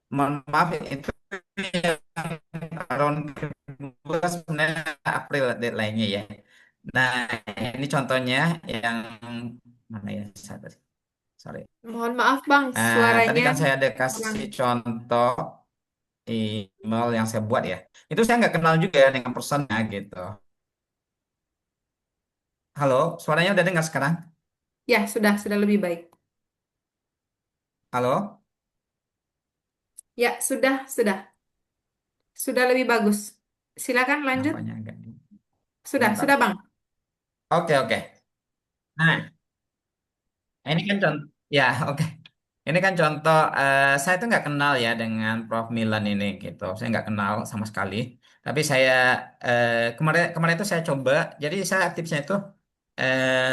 mohon maaf itu yang around kedua sebenarnya April deadline-nya ya. Nah, ini contohnya yang mana ya? Sorry. Mohon maaf Bang, Tadi suaranya kan saya ada kurang. kasih contoh email yang saya buat ya. Itu saya nggak kenal juga ya dengan personnya gitu. Halo, suaranya udah dengar sekarang? Ya, sudah lebih baik. Halo? Ya, sudah. Sudah lebih bagus. Silakan lanjut. Nampaknya agak Sudah sebentar. Bang. Oke, oke. Nah, ini kan contoh. Ya, oke. Ini kan contoh, saya tuh nggak kenal ya dengan Prof. Milan ini gitu. Saya nggak kenal sama sekali. Tapi saya kemarin kemarin itu saya coba. Jadi saya aktifnya itu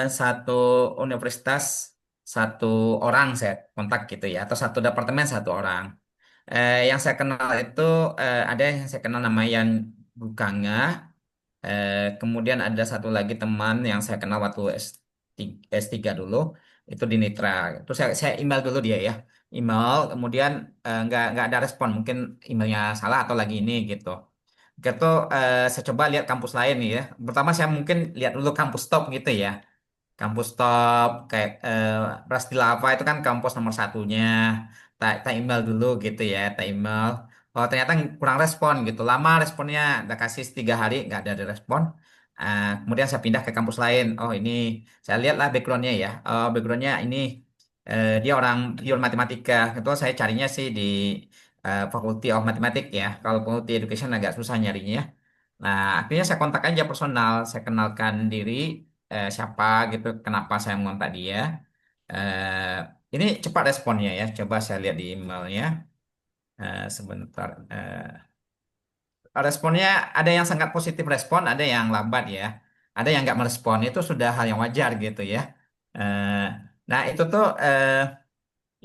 satu universitas satu orang saya kontak gitu ya, atau satu departemen satu orang. Yang saya kenal itu ada yang saya kenal namanya Yan Bukanga. Kemudian ada satu lagi teman yang saya kenal waktu S3 dulu, itu di Nitra. Terus saya email dulu dia ya. Email, kemudian nggak ada respon. Mungkin emailnya salah atau lagi ini gitu. Gitu, saya coba lihat kampus lain nih ya. Pertama saya mungkin lihat dulu kampus top gitu ya. Kampus top kayak Brastilava itu kan kampus nomor satunya. Tak email dulu gitu ya, tak email. Oh ternyata kurang respon gitu. Lama responnya, udah kasih 3 hari nggak ada respon. Kemudian saya pindah ke kampus lain. Oh ini saya lihatlah backgroundnya ya. Oh backgroundnya ini dia orang pure matematika. Itu saya carinya sih di Faculty of Mathematics ya. Kalau Faculty Education agak susah nyarinya. Nah, akhirnya saya kontak aja personal, saya kenalkan diri, siapa gitu, kenapa saya mengontak dia. Eh, ini cepat responnya ya, coba saya lihat di emailnya. Sebentar. Responnya ada yang sangat positif respon, ada yang lambat ya, ada yang nggak merespon, itu sudah hal yang wajar gitu ya. Eh, nah, itu tuh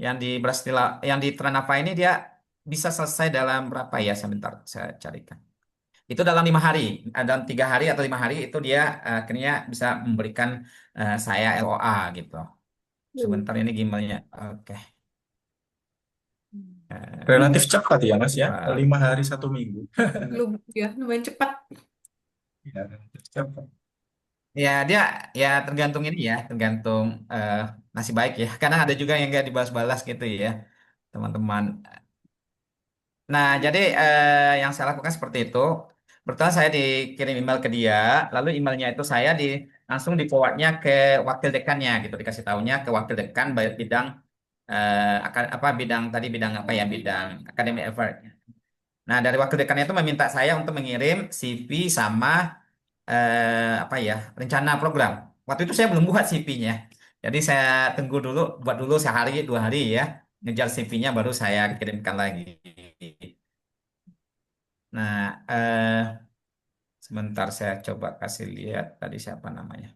yang di Brastila, yang di Tranava ini dia bisa selesai dalam berapa ya? Sebentar, saya carikan. Itu dalam 5 hari, dalam 3 hari atau 5 hari itu dia akhirnya bisa memberikan saya LOA gitu. Sebentar ini gmailnya. Oke. Relatif cepat ya Mas ya, Pak. 5 hari 1 minggu. Ya, lumayan cepat. Ya, relatif cepat. Ya dia ya tergantung ini ya, tergantung eh, nasib baik ya. Karena ada juga yang nggak dibalas-balas gitu ya, teman-teman. Nah, jadi yang saya lakukan seperti itu. Pertama saya dikirim email ke dia, lalu emailnya itu saya langsung di forwardnya ke wakil dekannya gitu, dikasih tahunya ke wakil dekan bidang apa bidang tadi bidang apa ya bidang academic effort. Nah, dari wakil dekannya itu meminta saya untuk mengirim CV sama apa ya rencana program. Waktu itu saya belum buat CV-nya, jadi saya tunggu dulu, buat dulu sehari 2 hari ya, ngejar CV-nya baru saya kirimkan lagi. Nah, sebentar saya coba kasih lihat tadi siapa namanya.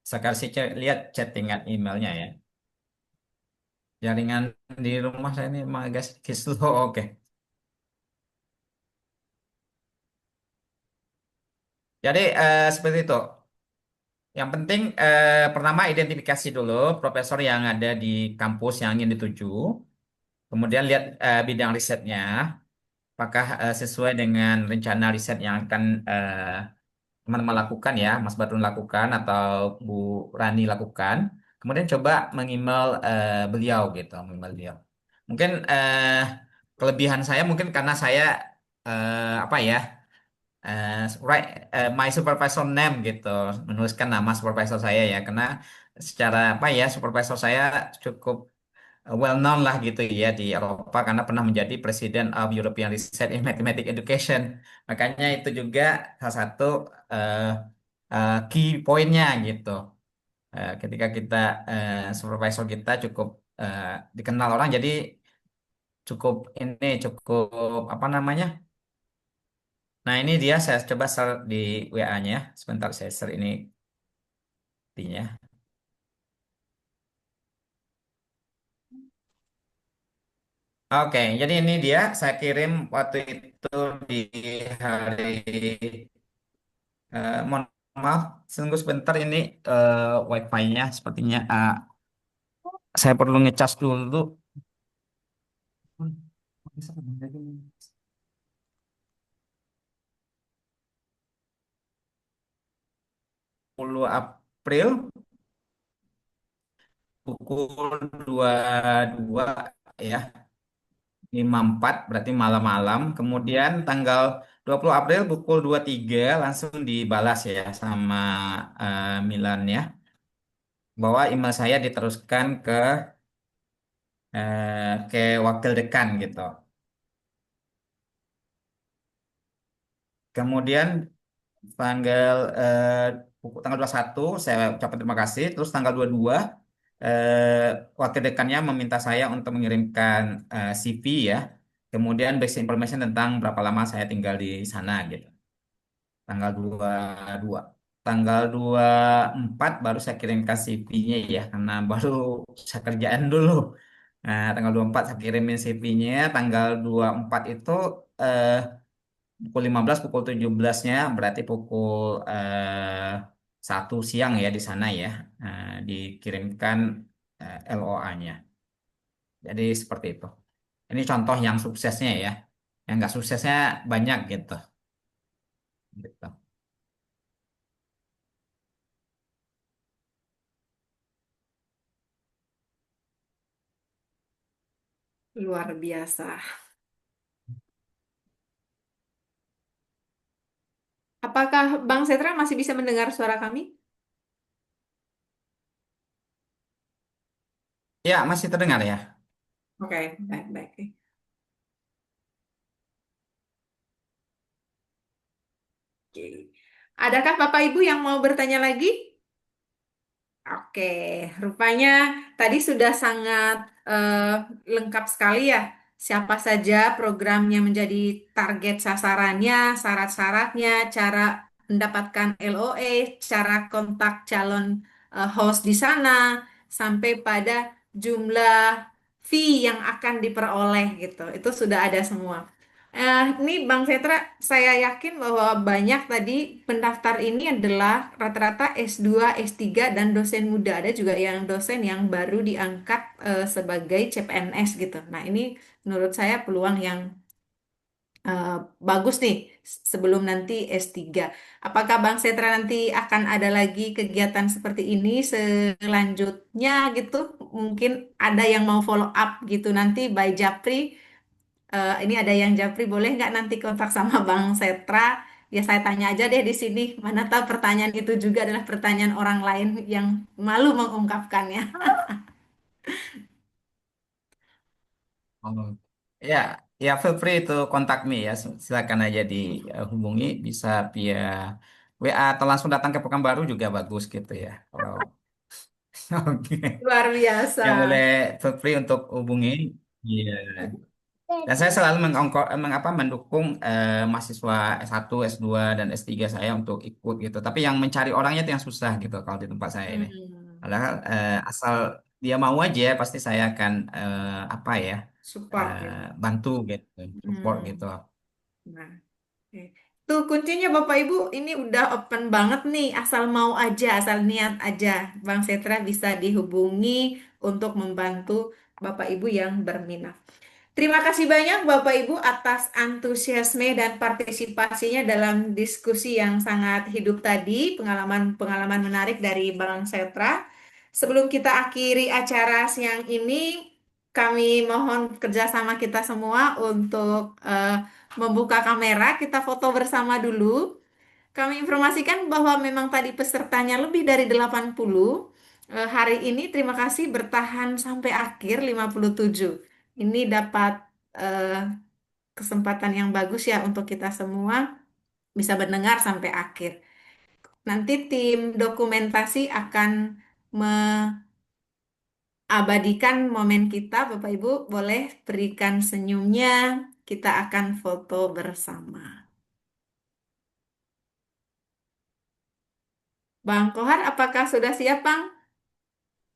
Saya kasih lihat chattingan emailnya ya. Jaringan di rumah saya ini emang agak sedikit slow. Oke. Jadi seperti itu. Yang penting pertama identifikasi dulu profesor yang ada di kampus yang ingin dituju. Kemudian lihat bidang risetnya, apakah sesuai dengan rencana riset yang akan teman-teman lakukan ya, Mas Badrun lakukan atau Bu Rani lakukan. Kemudian coba mengimail beliau gitu, mengimail beliau. Mungkin kelebihan saya mungkin karena saya apa ya, write my supervisor name gitu, menuliskan nama supervisor saya ya, karena secara apa ya, supervisor saya cukup well known lah gitu ya di Eropa karena pernah menjadi President of European Research in Mathematics Education. Makanya itu juga salah satu eh, key pointnya gitu. Ketika kita supervisor kita cukup eh, dikenal orang, jadi cukup apa namanya? Nah ini dia saya coba share di WA-nya. Sebentar saya share ini intinya. Oke, jadi ini dia saya kirim waktu itu di hari mohon maaf, tunggu sebentar ini wifi-nya sepertinya saya perlu ngecas dulu. 10 April pukul 22 ya, 54 berarti malam-malam. Kemudian tanggal 20 April pukul 23 langsung dibalas ya sama Milan ya, bahwa email saya diteruskan ke wakil dekan gitu. Kemudian tanggal tanggal 21 saya ucapkan terima kasih. Terus tanggal 22 wakil dekannya meminta saya untuk mengirimkan CV ya. Kemudian basic information tentang berapa lama saya tinggal di sana gitu. Tanggal 22. Tanggal 24 baru saya kirimkan CV-nya ya karena baru saya kerjaan dulu. Nah, tanggal 24 saya kirimin CV-nya, tanggal 24 itu eh, pukul 15 pukul 17-nya berarti pukul 1 siang ya di sana ya, dikirimkan LOA-nya. Jadi seperti itu. Ini contoh yang suksesnya ya. Yang nggak suksesnya banyak gitu. Gitu. Luar biasa. Apakah Bang Setra masih bisa mendengar suara kami? Ya, masih terdengar ya. Oke, baik-baik. Oke. Adakah Bapak Ibu yang mau bertanya lagi? Oke, rupanya tadi sudah sangat lengkap sekali ya. Siapa saja programnya menjadi target sasarannya, syarat-syaratnya, cara mendapatkan LOA, cara kontak calon host di sana, sampai pada jumlah fee yang akan diperoleh gitu. Itu sudah ada semua. Ini Bang Setra, saya yakin bahwa banyak tadi pendaftar ini adalah rata-rata S2, S3, dan dosen muda. Ada juga yang dosen yang baru diangkat sebagai CPNS gitu. Nah, ini menurut saya peluang yang bagus nih sebelum nanti S3. Apakah Bang Setra nanti akan ada lagi kegiatan seperti ini selanjutnya gitu? Mungkin ada yang mau follow up gitu nanti by Japri. Ini ada yang Japri, boleh nggak nanti kontak sama Bang Setra? Ya saya tanya aja deh di sini. Mana tahu pertanyaan itu juga adalah pertanyaan orang lain yang malu mengungkapkannya. Oh, ya, ya feel free to contact me ya. Silakan aja dihubungi, bisa via WA atau langsung datang ke Pekanbaru juga bagus gitu ya. Kalau oke, Luar biasa. ya boleh feel free untuk hubungi. Iya. Dan saya selalu mendukung mahasiswa S1, S2, dan S3 saya untuk ikut gitu. Tapi yang mencari orangnya itu yang susah gitu kalau di tempat saya ini. Hmm, Padahal asal dia mau aja pasti saya akan apa ya support ya. bantu gitu, support Hmm. gitu. Nah, oke. Tuh kuncinya Bapak Ibu ini udah open banget nih, asal mau aja, asal niat aja. Bang Setra bisa dihubungi untuk membantu Bapak Ibu yang berminat. Terima kasih banyak Bapak Ibu atas antusiasme dan partisipasinya dalam diskusi yang sangat hidup tadi, pengalaman-pengalaman menarik dari Bang Setra. Sebelum kita akhiri acara siang ini, kami mohon kerjasama kita semua untuk membuka kamera, kita foto bersama dulu. Kami informasikan bahwa memang tadi pesertanya lebih dari 80. Hari ini terima kasih bertahan sampai akhir 57. Ini dapat eh, kesempatan yang bagus ya untuk kita semua bisa mendengar sampai akhir. Nanti tim dokumentasi akan abadikan momen kita, Bapak Ibu, boleh berikan senyumnya. Kita akan foto bersama. Bang Kohar, apakah sudah siap, Bang?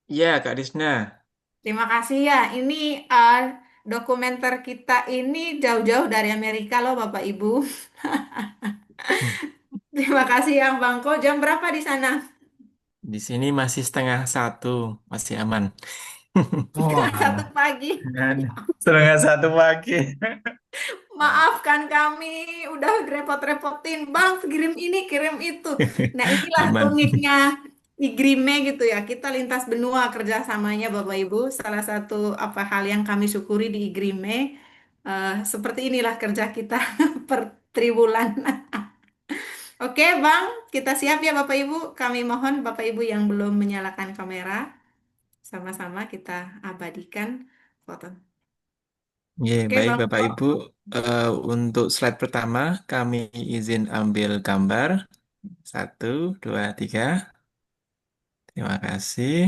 Iya, Kak Disna. Terima kasih ya. Ini dokumenter kita ini jauh-jauh dari Amerika loh, Bapak Ibu. Terima kasih yang Bangko. Jam berapa di sana? Di sini masih setengah satu, masih aman. Oh, Setengah satu alah. pagi. Setengah satu pagi. Maafkan kami, udah repot-repotin. Bang, kirim ini, kirim itu. Nah, inilah Aman. uniknya Igrime gitu ya. Kita lintas benua kerjasamanya Bapak Ibu. Salah satu apa hal yang kami syukuri di Igrime. Seperti inilah kerja kita per triwulan. Oke, Bang, kita siap ya Bapak Ibu. Kami mohon Bapak Ibu yang belum menyalakan kamera, sama-sama kita abadikan foto. Oke, Oke, baik Bang. Bapak Ibu. Untuk slide pertama, kami izin ambil gambar. 1, 2, 3. Terima kasih.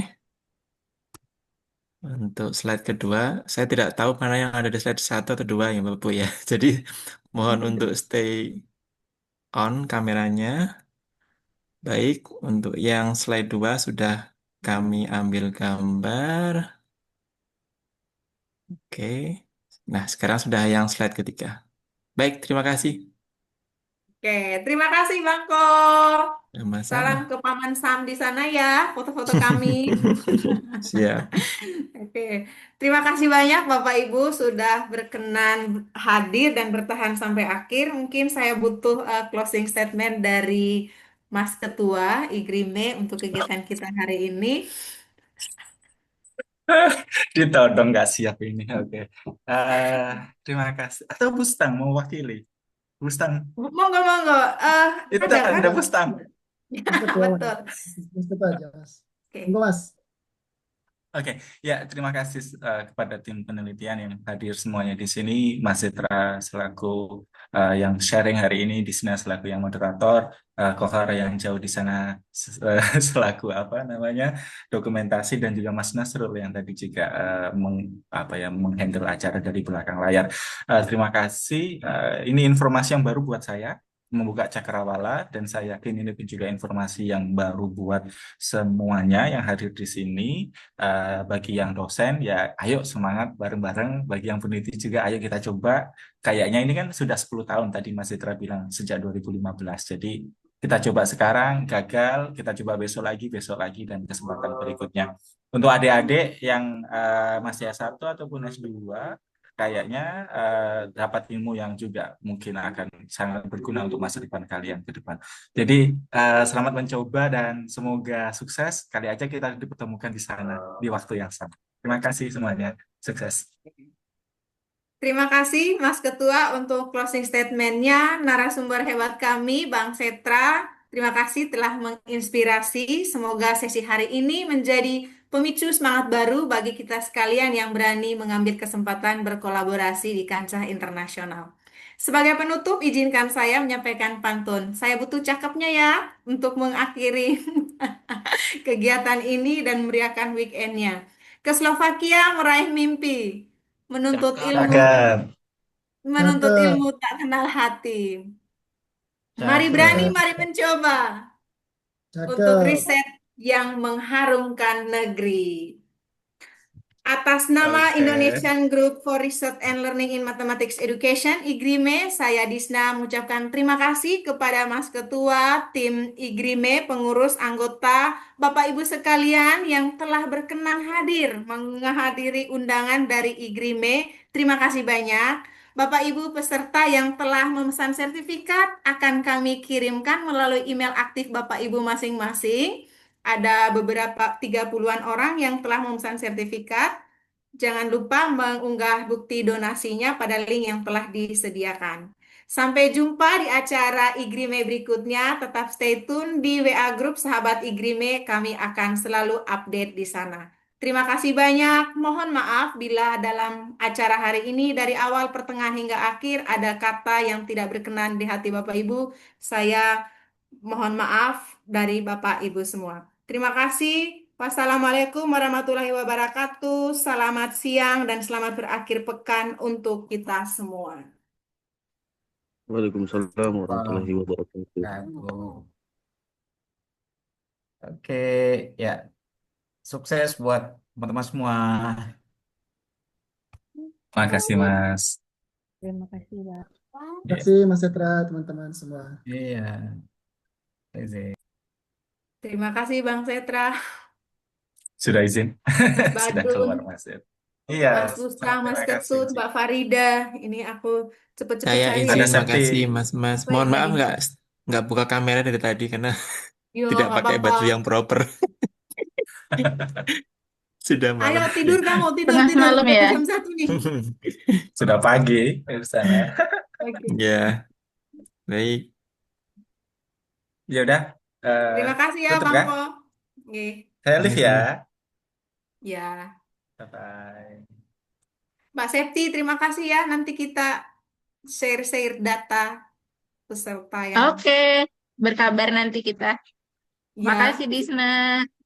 Untuk slide kedua, saya tidak tahu mana yang ada di slide 1 atau 2 ya Bapak Ibu ya. Jadi mohon untuk stay on kameranya. Baik, untuk yang slide 2 sudah kami ambil gambar. Oke. Nah, sekarang sudah yang slide ketiga. Baik, terima kasih. Oke, terima kasih Bang Ko. Salam Sama-sama. ke Paman Sam di sana ya, foto-foto kami. Siap. Oke, terima kasih banyak Bapak Ibu sudah berkenan hadir dan bertahan sampai akhir. Mungkin saya butuh closing statement dari Mas Ketua Igrime untuk kegiatan kita hari ini. Ditodong nggak siap ini. Oke. Eh, Terima kasih. Atau Bustang mewakili? Bustang. Monggo, monggo. Eh, Itu ada kan? ada Bustang. Betul. Itu aja, Mas. Oke. Enggak, Mas. Oke, ya terima kasih kepada tim penelitian yang hadir semuanya di sini, Mas Zitra selaku yang sharing hari ini, di sini selaku yang moderator, Kohar yang jauh di sana selaku apa namanya dokumentasi, dan juga Mas Nasrul yang tadi juga menghandle acara dari belakang layar. Terima kasih. Ini informasi yang baru buat saya, membuka cakrawala, dan saya yakin ini juga informasi yang baru buat semuanya yang hadir di sini. Bagi yang dosen ya ayo semangat bareng-bareng, bagi yang peneliti juga ayo kita coba. Kayaknya ini kan sudah 10 tahun tadi Mas Citra bilang, sejak 2015. Jadi kita coba sekarang, gagal kita coba besok lagi dan kesempatan berikutnya. Untuk adik-adik yang masih S1 ataupun S2, kayaknya dapat ilmu yang juga mungkin akan sangat berguna untuk masa depan kalian ke depan. Jadi selamat mencoba dan semoga sukses. Kali aja kita dipertemukan di sana di waktu yang sama. Terima kasih semuanya. Sukses. Terima kasih Mas Ketua untuk closing statement-nya. Narasumber hebat kami, Bang Setra. Terima kasih telah menginspirasi. Semoga sesi hari ini menjadi pemicu semangat baru bagi kita sekalian yang berani mengambil kesempatan berkolaborasi di kancah internasional. Sebagai penutup, izinkan saya menyampaikan pantun. Saya butuh cakepnya ya untuk mengakhiri kegiatan ini dan meriahkan weekendnya. Ke Slovakia meraih mimpi, menuntut Cakep, ilmu Cakep. Menuntut Cakep, ilmu tak kenal hati. Mari berani, cakep. mari mencoba untuk cakep. riset yang mengharumkan negeri. Atas nama Oke. Indonesian Group for Research and Learning in Mathematics Education, IGRIME, saya Disna mengucapkan terima kasih kepada Mas Ketua, tim IGRIME, pengurus, anggota, Bapak Ibu sekalian yang telah berkenan hadir menghadiri undangan dari IGRIME. Terima kasih banyak. Bapak Ibu peserta yang telah memesan sertifikat akan kami kirimkan melalui email aktif Bapak Ibu masing-masing. Ada beberapa 30-an orang yang telah memesan sertifikat. Jangan lupa mengunggah bukti donasinya pada link yang telah disediakan. Sampai jumpa di acara Igrime berikutnya. Tetap stay tune di WA Group Sahabat Igrime. Kami akan selalu update di sana. Terima kasih banyak. Mohon maaf bila dalam acara hari ini dari awal, pertengahan hingga akhir ada kata yang tidak berkenan di hati Bapak Ibu. Saya mohon maaf dari Bapak Ibu semua. Terima kasih. Wassalamualaikum warahmatullahi wabarakatuh. Selamat siang dan selamat berakhir pekan untuk kita semua. Waalaikumsalam warahmatullahi wabarakatuh. Cakep. Oke, ya. Sukses buat teman-teman semua. Terima kasih, Mas. Terima kasih, Pak. Terima kasih Mas Setra, teman-teman semua. Iya. Terima kasih Bang Setra, Sudah izin? Mas Sudah Badun, keluar, Mas. Iya, Mas Rustam, Mas terima kasih. Ketut, Mbak Farida. Ini aku cepet-cepet Saya cari ya. Ada izin Septi. makasih Mas. Baik, Mohon maaf baik. nggak buka kamera dari tadi karena Yo, tidak nggak pakai apa-apa. baju yang proper. Sudah Ayo malam. tidur kamu, tidur, Tengah tidur. malam Udah ya. jam 1 nih. Sudah pagi di sana. Oke. Ya, baik. Ya udah, Terima kasih ya tutup Bang kan? Po. Oke. Saya live ya. Makasih. Ya. Bye-bye. Mbak Septi, terima kasih ya. Nanti kita share-share data peserta yang Oke, berkabar nanti kita. Makasih, ya, Disna.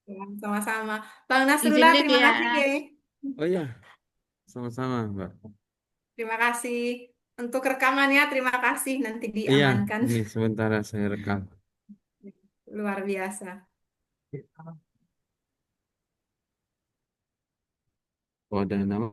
ya, sama-sama. Bang Izin Nasrullah, live terima ya. kasih ya. Oh iya, sama-sama, Mbak. Terima kasih. Untuk rekamannya, terima kasih. Nanti Iya, diamankan. ini sementara saya rekam. Luar biasa. Oh, ada nama